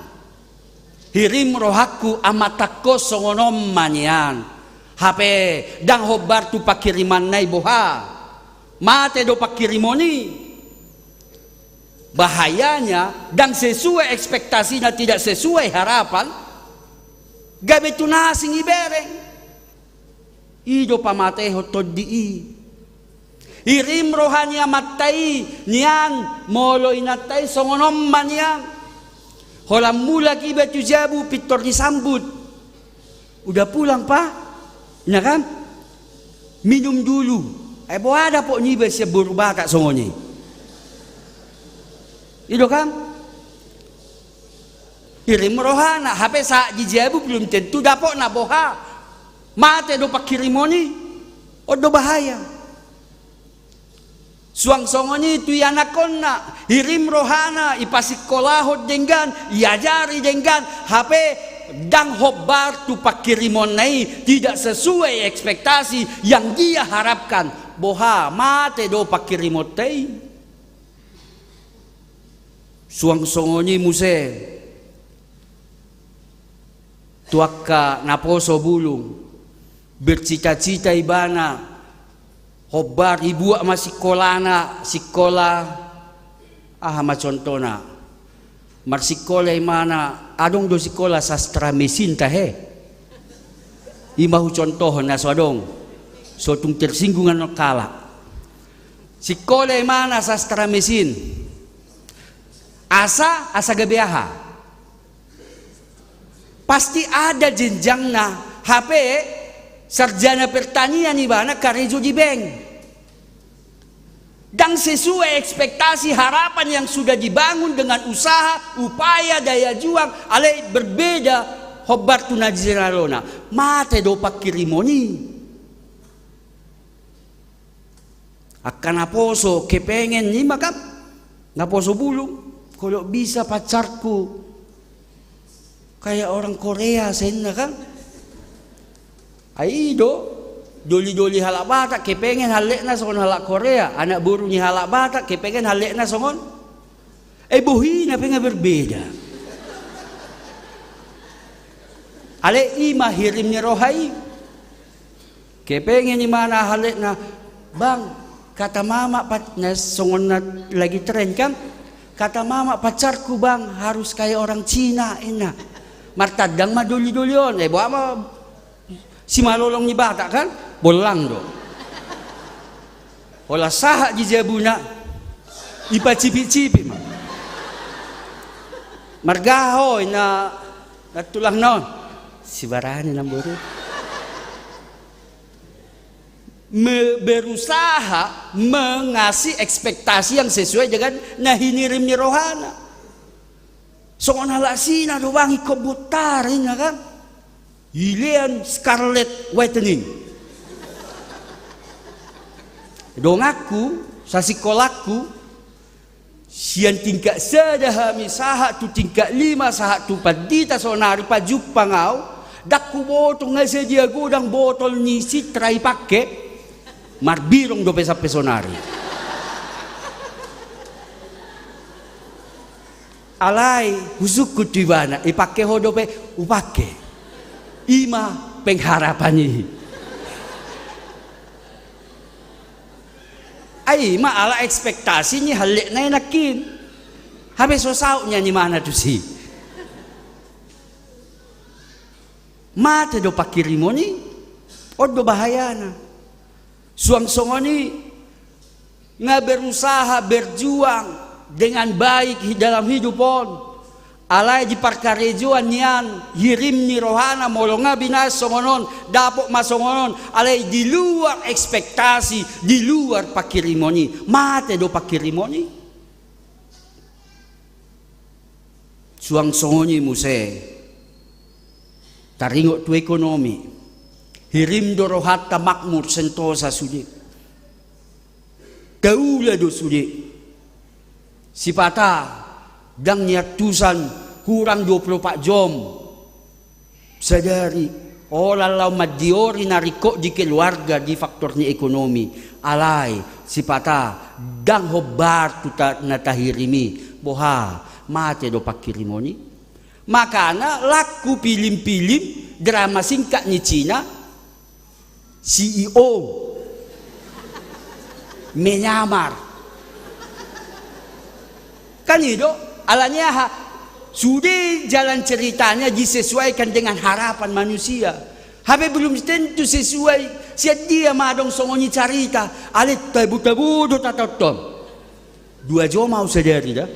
hirim rohaku amatako songonom manian hape dang hobar tu pakiriman nay boha mate do pakirimoni bahayanya dang sesuai ekspektasi na tidak sesuai harapan gabe tunasing ibereng ido pamateho toddi Irim rohania matai nian molo inatai songonom manian. Holam mula kiba tujabu pitor disambut. Udah pulang pak, ya kan? Minum dulu. Bo ada po niba siya burbata songonyi. Itu kan? Hirim rohana, hape sa jijabu belum tentu dapat na boha. Mate do pakirimoni, o do bahaya. Suang songoni tu yanakon na hirim rohana ipasikolahot dengan iajari dengan HP dang hobar tu pakirimon nai tidak sesuai ekspektasi yang dia harapkan. Boha mate do pakirimot tei. Suang songoni muse tuaka naposo bulung bercita-cita ibana hobar ibu masih sekolah macontona marsikola mana adong do sekolah sastra mesin tahe imahu contoh na swadong so tung tersinggungan no kala sekolah mana sastra mesin asa gabeaha pasti ada jenjangna HP sarjana pertanian ibana karejo di bank dan sesuai ekspektasi harapan yang sudah dibangun dengan usaha upaya daya juang alai berbeda hobar tunajiralona mate do pakirimoni akan aposo kepengen ni makam naposo bulung kalau bisa pacarku kayak orang Korea sena kan aido doli-doli halak batak kepengen halek na songon halak Korea anak burunya halak batak kepengen halek na songon bohi na pengen berbeda ale ima hirim ni rohai kepengen ni mana halek na bang kata mama na songon na lagi tren kan kata mama pacarku bang harus kayak orang Cina ina martadang mah doli-dolion bawa mah si malolong ni bata kan bolang do olah sahak di jabuna ipa cipi-cipi mah margahoy na natulang non si barani ng buru berusaha mengasih ekspektasi yang sesuai dengan nahinirim ni rohana songon halasina do bangi kobutarin na kan Ilian scarlet whitening. Dong aku, sa sekolahku, sian tingkat sedah misaha tu tingkat 5 saha tu padita sonari pajuk pangau, dakku botol ngase dia gudang botol ni sitrai pakai, marbirong do pesa pesonari. Alai husukku tibana, ipake hodope upake. Ima pengharapan ini ay ma ala ekspektasi ni halik na inakin habis sosau nya ni mana tu si mate do pakirimoni odo bahayana suang songoni nga berusaha berjuang dengan baik dalam hidupon alai di parkarejuan nian hirim ni rohana molonga binas songonon dapok masongonon alai di luar ekspektasi di luar pakirimoni mate do pakirimoni suang songoni muse taringo tu ekonomi hirim do rohata makmur sentosa sudi daula do sudi sipata dang nyatusan kurang 24 jam sadari olalau madiori nariko di keluarga di faktornya ekonomi alai sipata dang hobar tuta natahirimi boha mate do pakirimoni makana laku pilim-pilim drama singkat ni Cina CEO menyamar kan itu alanya sudah jalan ceritanya disesuaikan dengan harapan manusia. Habe belum tentu sesuai. Siat dia madong songoni carita. Alit tabu-tabu do tatotom. 2 jam mau sadari dah.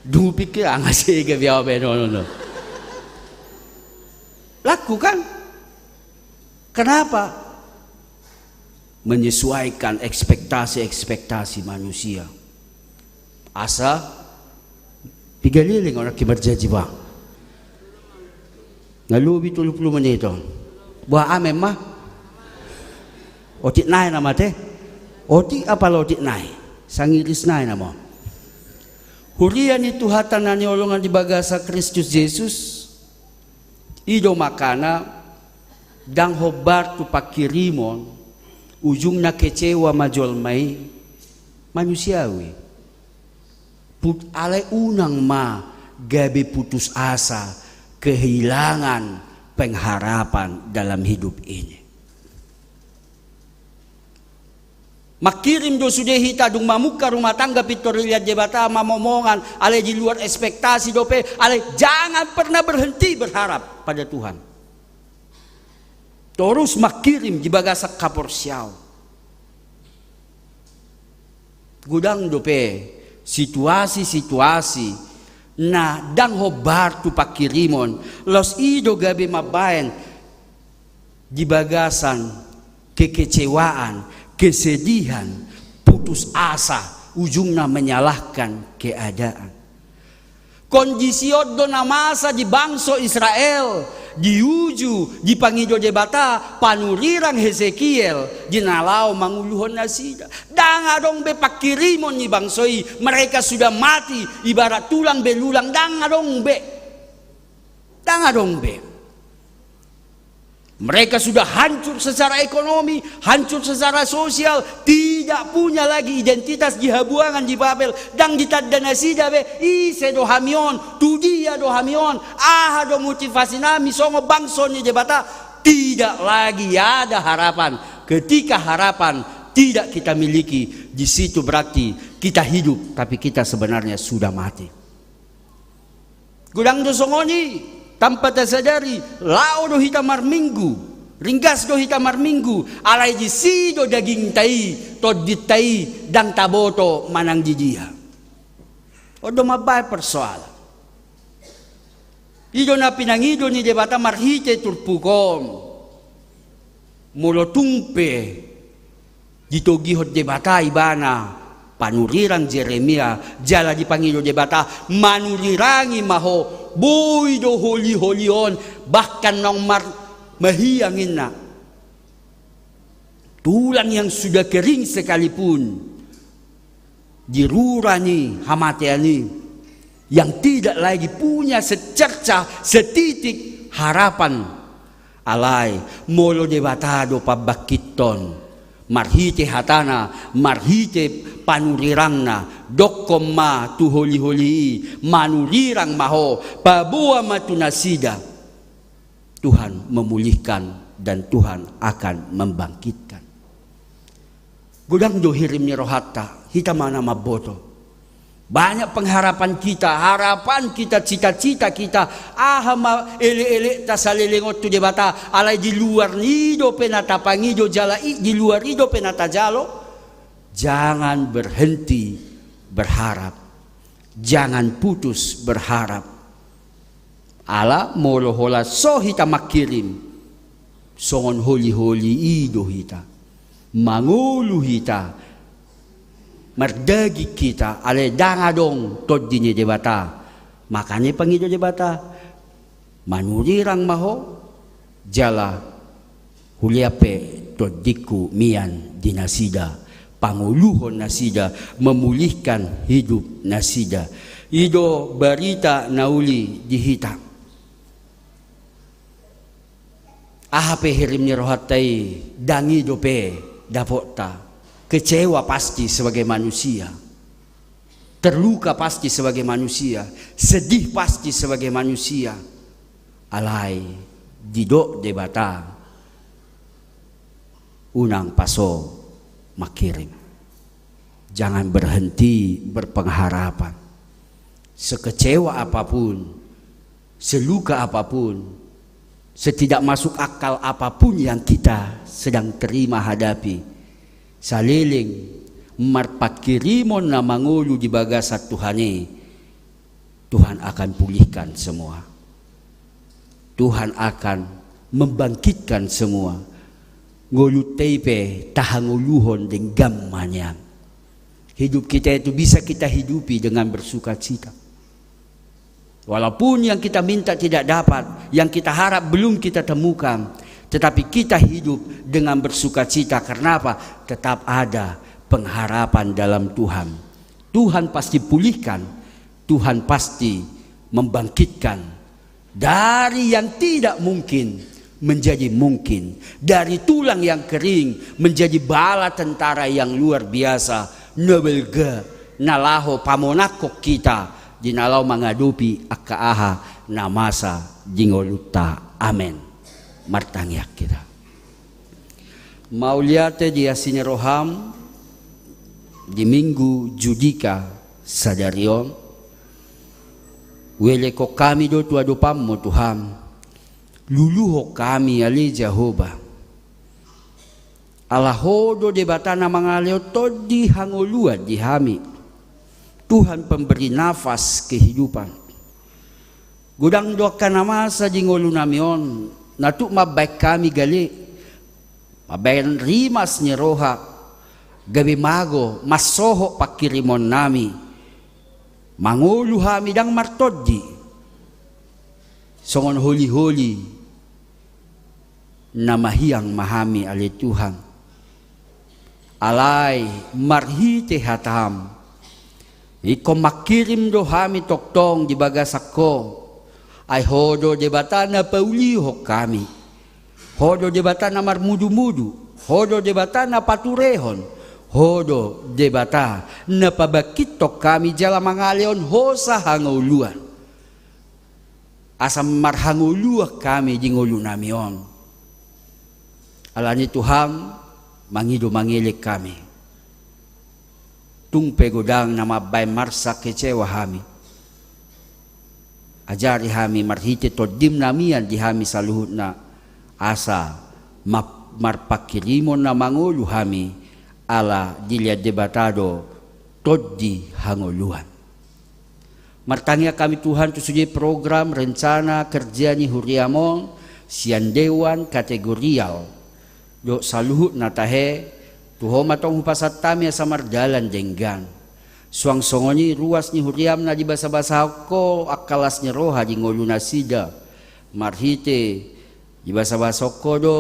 Dupik ke angasih ke biar no. Lakukan. Kenapa? Menyesuaikan ekspektasi manusia. Asa pigaliling orang kiberjanji bang. Ngalubi 30 menit ito. Buah amem mah. Otik naik nama teh. Otik apa lo otik naik? Sangiris naik nama. Hurian itu hatan na niolongan di bagasa Kristus Yesus. Ido makana dang hobar tu pakirimon ujung na kecewa majol mai manusiawi. Alay unang gabi putus asa, kehilangan pengharapan dalam hidup ini. Makirim do sudah hita dung mamuka rumah tangga pitorilia jebata mamomongan alay di luar ekspektasi dope alay jangan pernah berhenti berharap pada Tuhan. Terus makirim di bagasak kaporsiaw. Gudang dope situasi na dang hobar tu pakirimon los ido gabi mabayan di bagasan kekecewaan, kesedihan, putus asa, ujungnya menyalahkan keadaan. Kondisi do na masa di bangsa Israel diuju di pangido debata panurirang Hezekiel di nalau manguluhon nasida. Danga dong be pakirimon ni bangsoi, mereka sudah mati ibarat tulang belulang. Danga dong be. Mereka sudah hancur secara ekonomi, hancur secara sosial, tidak punya lagi identitas di habuangan di Babel. Dang ditadda nasida be, ise do hamion, tu dia do hamion, aha do motivasi nami songo bangson ni debata. Tidak lagi ada harapan. Ketika harapan tidak kita miliki, di situ berarti kita hidup, tapi kita sebenarnya sudah mati. Gudang do songoni. Tanpa tersadari, lao do hita marminggu, ringgas do hita marminggu, alay di sido daging tai, to ditai, dang taboto manang di dia. Odo mabay persoalan. Ido na pinangido ni debata marhite turpukom, mulo tumpe, dito gihot debata ibana, panurirang Jeremia, jala di pangido debata, manurirangi maho, boy do holi-holion, bahkan nong mahiyangin na. Tulang yang sudah kering sekalipun, dirurani hamatiani, yang tidak lagi punya secerca, setitik harapan. Alay, molo debatado pabakiton, marhite hatana, marhite panurirangna, dokkom ma tu holi-holi, manurirang maho, pabuwa matunasida. Tuhan memulihkan dan Tuhan akan membangkitkan. Gudang do hirim ni rohata, hita mana maboto. Banyak pengharapan kita, harapan kita, cita-cita kita. Ahama ele-ele tasalilingot tu debata, alay di luar nido penata pangido jala di luar nido penata jalo. Jangan berhenti berharap. Jangan putus berharap. Ala molo hola so hita makirim. Songon holi-holi ido hita. Mangulu hita. Merdagi kita ale dangadong tod dini debata. Makanya pangido debata. Manurirang maho. Jala huliape tod diku mian dinasida. Panguluhon nasida, memulihkan hidup nasida. Ido berita nauli dihita. Ahape hirim ni rohatai dangi dope dapota. Kecewa pasti sebagai manusia. Terluka pasti sebagai manusia. Sedih pasti sebagai manusia. Alai didok debata. Unang paso makirim. Jangan berhenti berpengharapan. Sekecewa apapun, seluka apapun, setidak masuk akal apapun yang kita sedang terima hadapi, saliling marpakirimon na mangulu di bagasat Tuhani, Tuhan akan pulihkan semua. Tuhan akan membangkitkan semua. Ngolu teipe tahanguluhon dengan manyang. Hidup kita itu bisa kita hidupi dengan bersuka cita. Walaupun yang kita minta tidak dapat, yang kita harap belum kita temukan, tetapi kita hidup dengan bersuka cita. Karena apa? Tetap ada pengharapan dalam Tuhan. Tuhan pasti pulihkan, Tuhan pasti membangkitkan dari yang tidak mungkin menjadi mungkin, dari tulang yang kering menjadi bala tentara yang luar biasa. Nobelga nalaho pamonakok kita dinalau mengadupi akaaha namasa jingoluta. Amen. Martangyak kita. Mauliate di asini roham di minggu judika sadarion wele ko kami do tuado pammo Tuhan luluho kami ali Jehovah alahodo debatana mangaleo todi hangolua di hami. Tuhan pemberi nafas kehidupan. Gudang doka namasa jingolu namion natuk mabaik kami gali mabayan rimas ni roha gabi mago masoho pakirimon nami mangulu hami dang martodi songon holi-holi na mahiyang mahami ali Tuhan alay marhite hatam iko makirim do hami toktong di bagasako ay hodo debatana pauliho kami hodo debatana marmudu-mudu hodo debatana paturehon hodo debata na pabakito kami jala mangaleon hosa hanguluan asam marhanguluah kami jingulu namion alani Tuhan mangido mangilik kami tungpe godang na mabay marsa kecewa hami ajari hami marhite todim namian di hami saluhut na asa marpakirimon na mangulu hami ala dilia debatado todi hanguluan. Martangya kami Tuhan tu sujud program rencana kerja ni huriamon sian dewan kategorial do saluhut na tahe tuho matong hupasat tami sa mardalan denggan suang songoni ruas ni huriam na di basa-basa ko akalas ni roha di ngolu na sida marhite di basa-basa ko do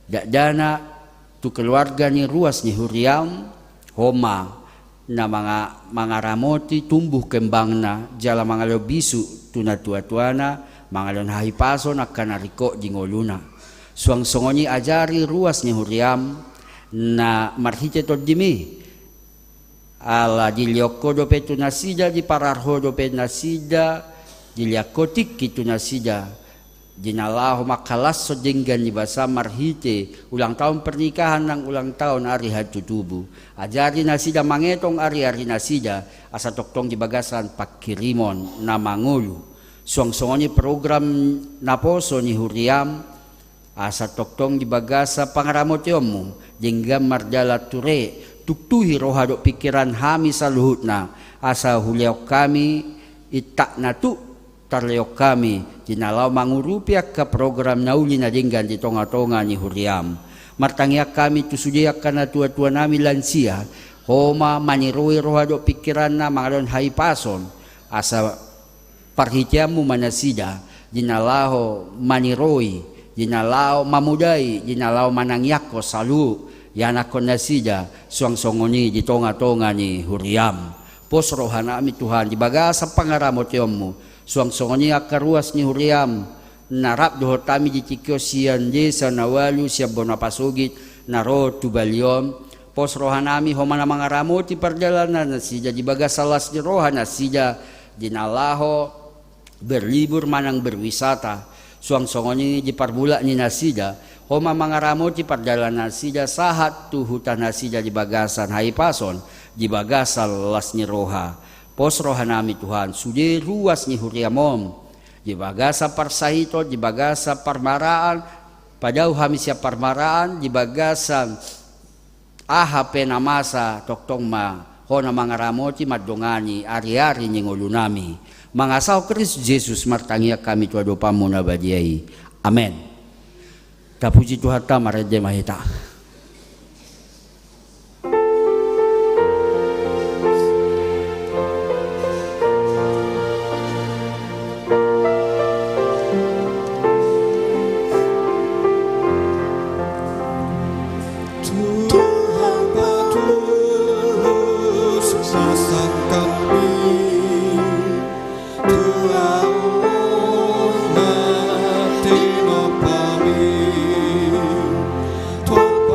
dakdana tu keluarga ni ruas ni huriam homa na mga ramoti tumbuh kembang na jala mga lobisu tuna tua-tuana mga lon hahipaso na kanariko di ngoluna suang songoni ajari ruas ni huriam na marhite todimi ala dilioko dope tunasida di pararho dope nasida diliakotik kitu nasida dinalaho makalas so denggan di basa marhite ulang tahun pernikahan ng ulang tahun ari hatutubu ajari nasida mangetong ari nasida asa toktong di bagasan pakirimon na mangulu suang-suangoni program naposo ni huriam asa toktong di bagasa pangaramotyomu jengga mardala ture tuktuhi rohado pikiran hami sa luhut na asa huliaw kami itak na tu tarliaw kami dinalaw mangurupiak ka program na uli na dinggan di tonga-tonga ni huriam martangyak kami tusudiak ka na tua-tua nami lansia homa manirui rohado pikiran na mga lon haipason asa parhitiamu manasida dinalaho maniroi dinalaw mamudai dinalaw manangyako salu yanakon nasida suang songoni di tonga-tonga ni huriam pos rohana ami Tuhan di bagasa pangaramot yomu suang songoni akaruas ni huriam narap doho tami di tikyo siyan desa nawalu siya bonapasugit naro tubaliom pos rohana ami homana mangaramot di perjalanan nasida di bagasa las ni rohana nasida dinalaho berlibur manang berwisata suang songoni di parbula ni nasida homa mangaramo di perjalanan nasida sahat tu hutan nasida di bagasan haipason di bagasal las ni roha pos roha nami Tuhan sudi ruas ni huriamom di bagasa parsahito di bagasa parmaraan padau hami siap parmaraan di bagasan aha penamasa toktong ma hona mangaramo ti madongani ari-ari ni ngulunami Mangasau Kristus Yesus martangia kami tua dopa mo nabadiai. Amen. Kapuji Tuhan ta maraja mahita. Tuhan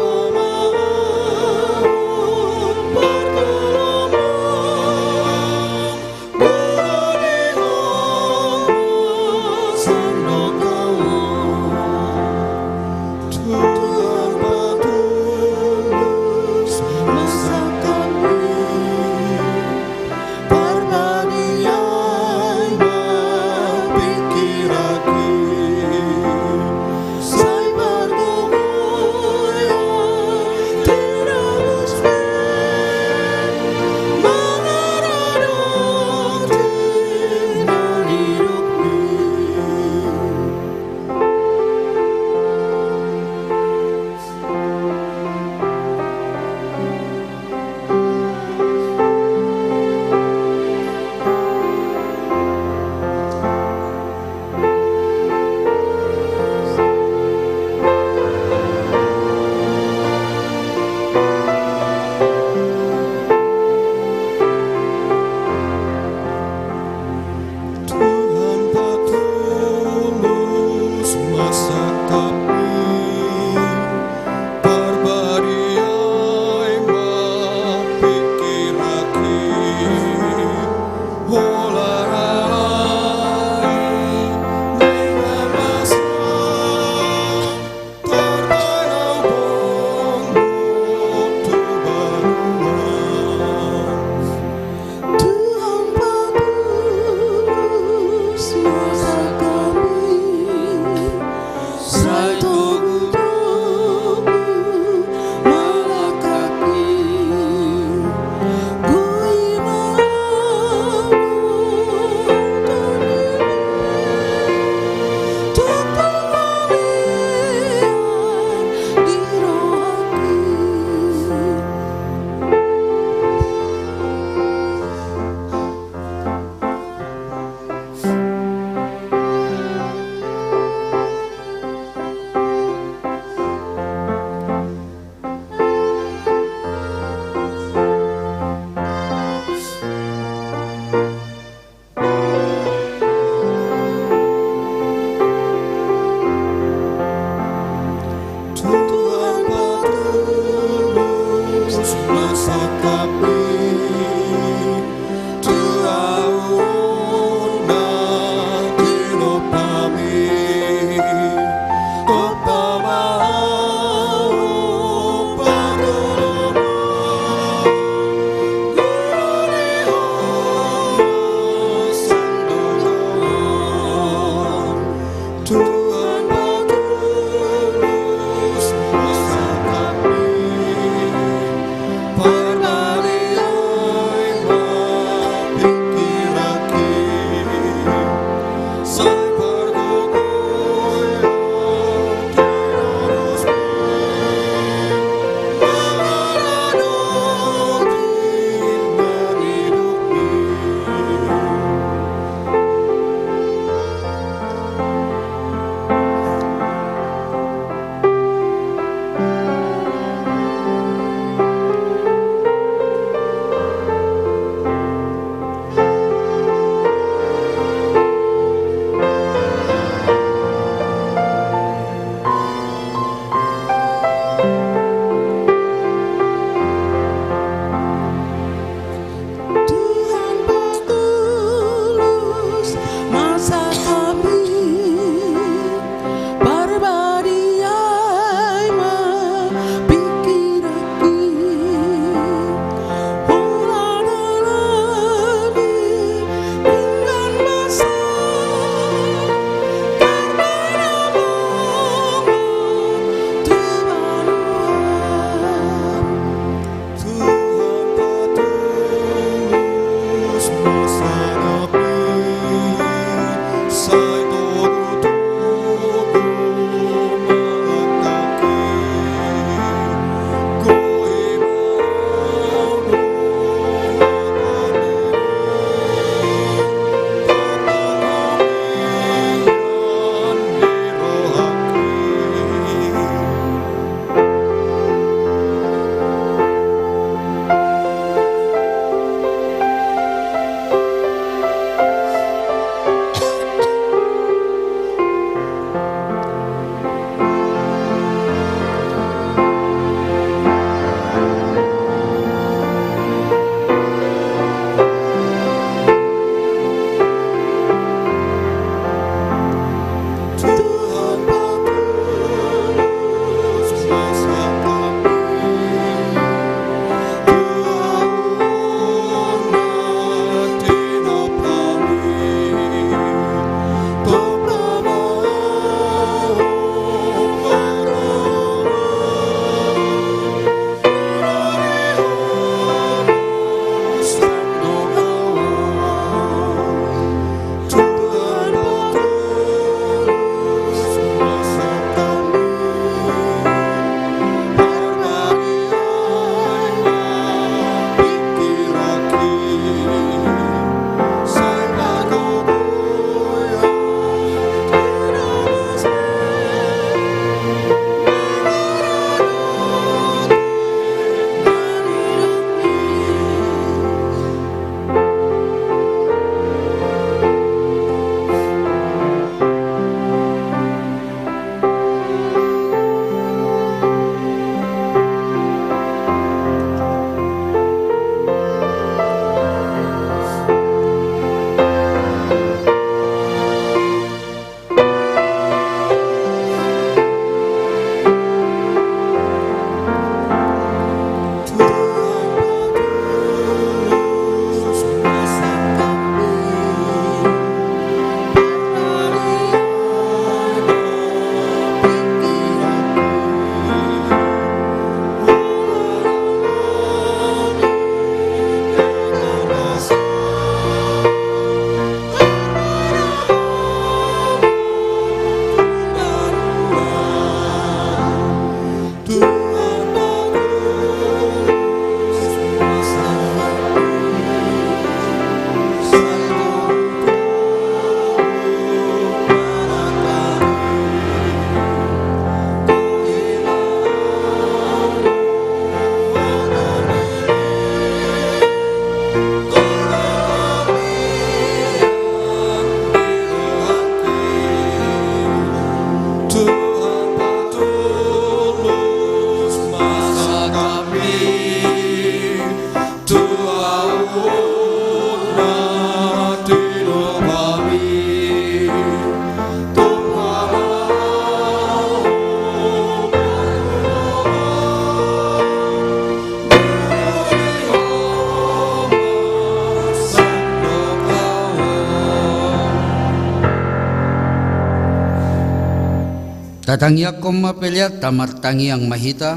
Tatangyak kong mapelyat tamartangiang mahita,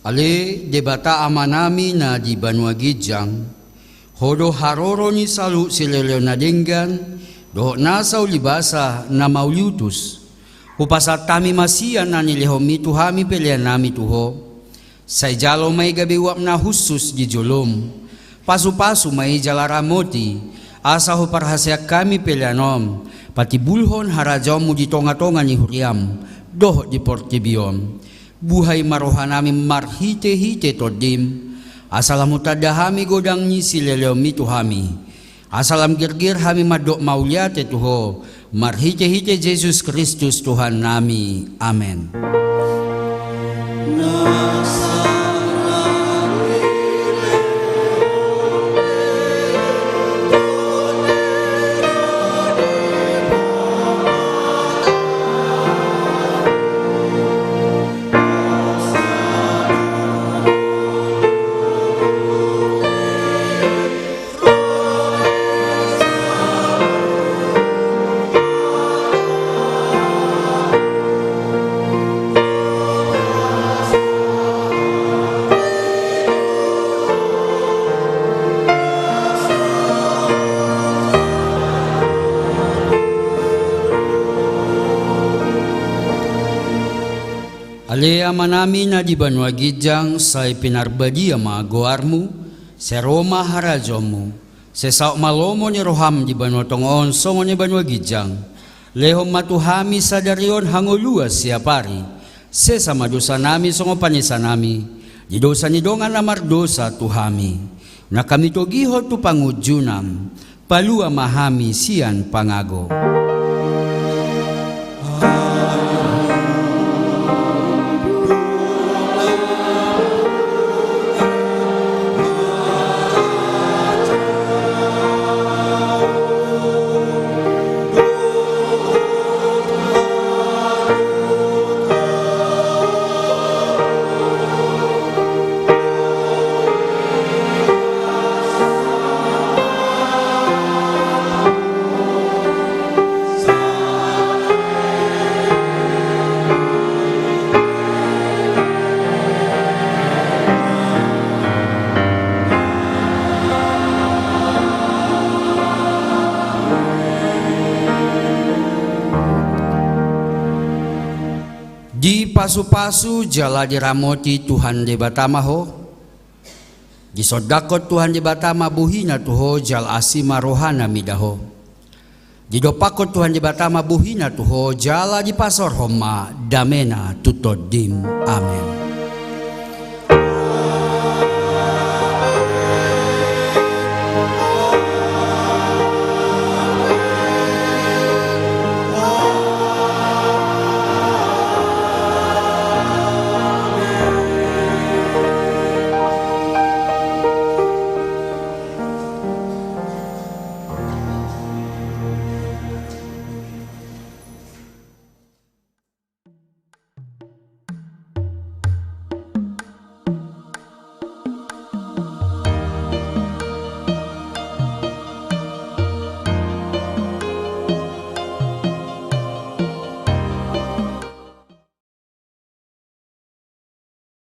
ale debata amanami na di Banua Gijang, hodo haroro ni salu sileleo na denggan, doho nasa ulibasa na mauliutus, upasat tami masiyan na nileho mituhami pelya nami tuho, say jalo may gabiwap na husus di jolom, pasu-pasu may jalaramoti, asa ho parhasyak kami pelyanom, pati bulhon harajaw mo di tonga-tonga ni Huriam, doho di Portibion, buhay marohanami marhite-hite todim, asalam utadahami godang ni sileleo mituhami, asalam girgir hami madok mauliate tuho, marhite-hite Jesus Kristus Tuhan nami. Amen. Ale amanami na di Banua Gijang sa pinarbadi ama goarmu, se Roma harajomu, se sao malomo ni roham di Banua Tongon songo ni Banua Gijang, lehom matuhami sa darion hangoluas siapari, se sama dosa nami songo panisa nami, di dosa ni dongan amar dosa tuhami, na kami togiho tu pangujunam, palua mahami sian pangago. Di pasu-pasu jala diramoti Tuhan di Batama ho, di sodakot Tuhan di Batama buhina tuho jal asima rohana midaho, di dopakot Tuhan di Batama buhina tuho jala di pasor homa damena tutodim. Amen.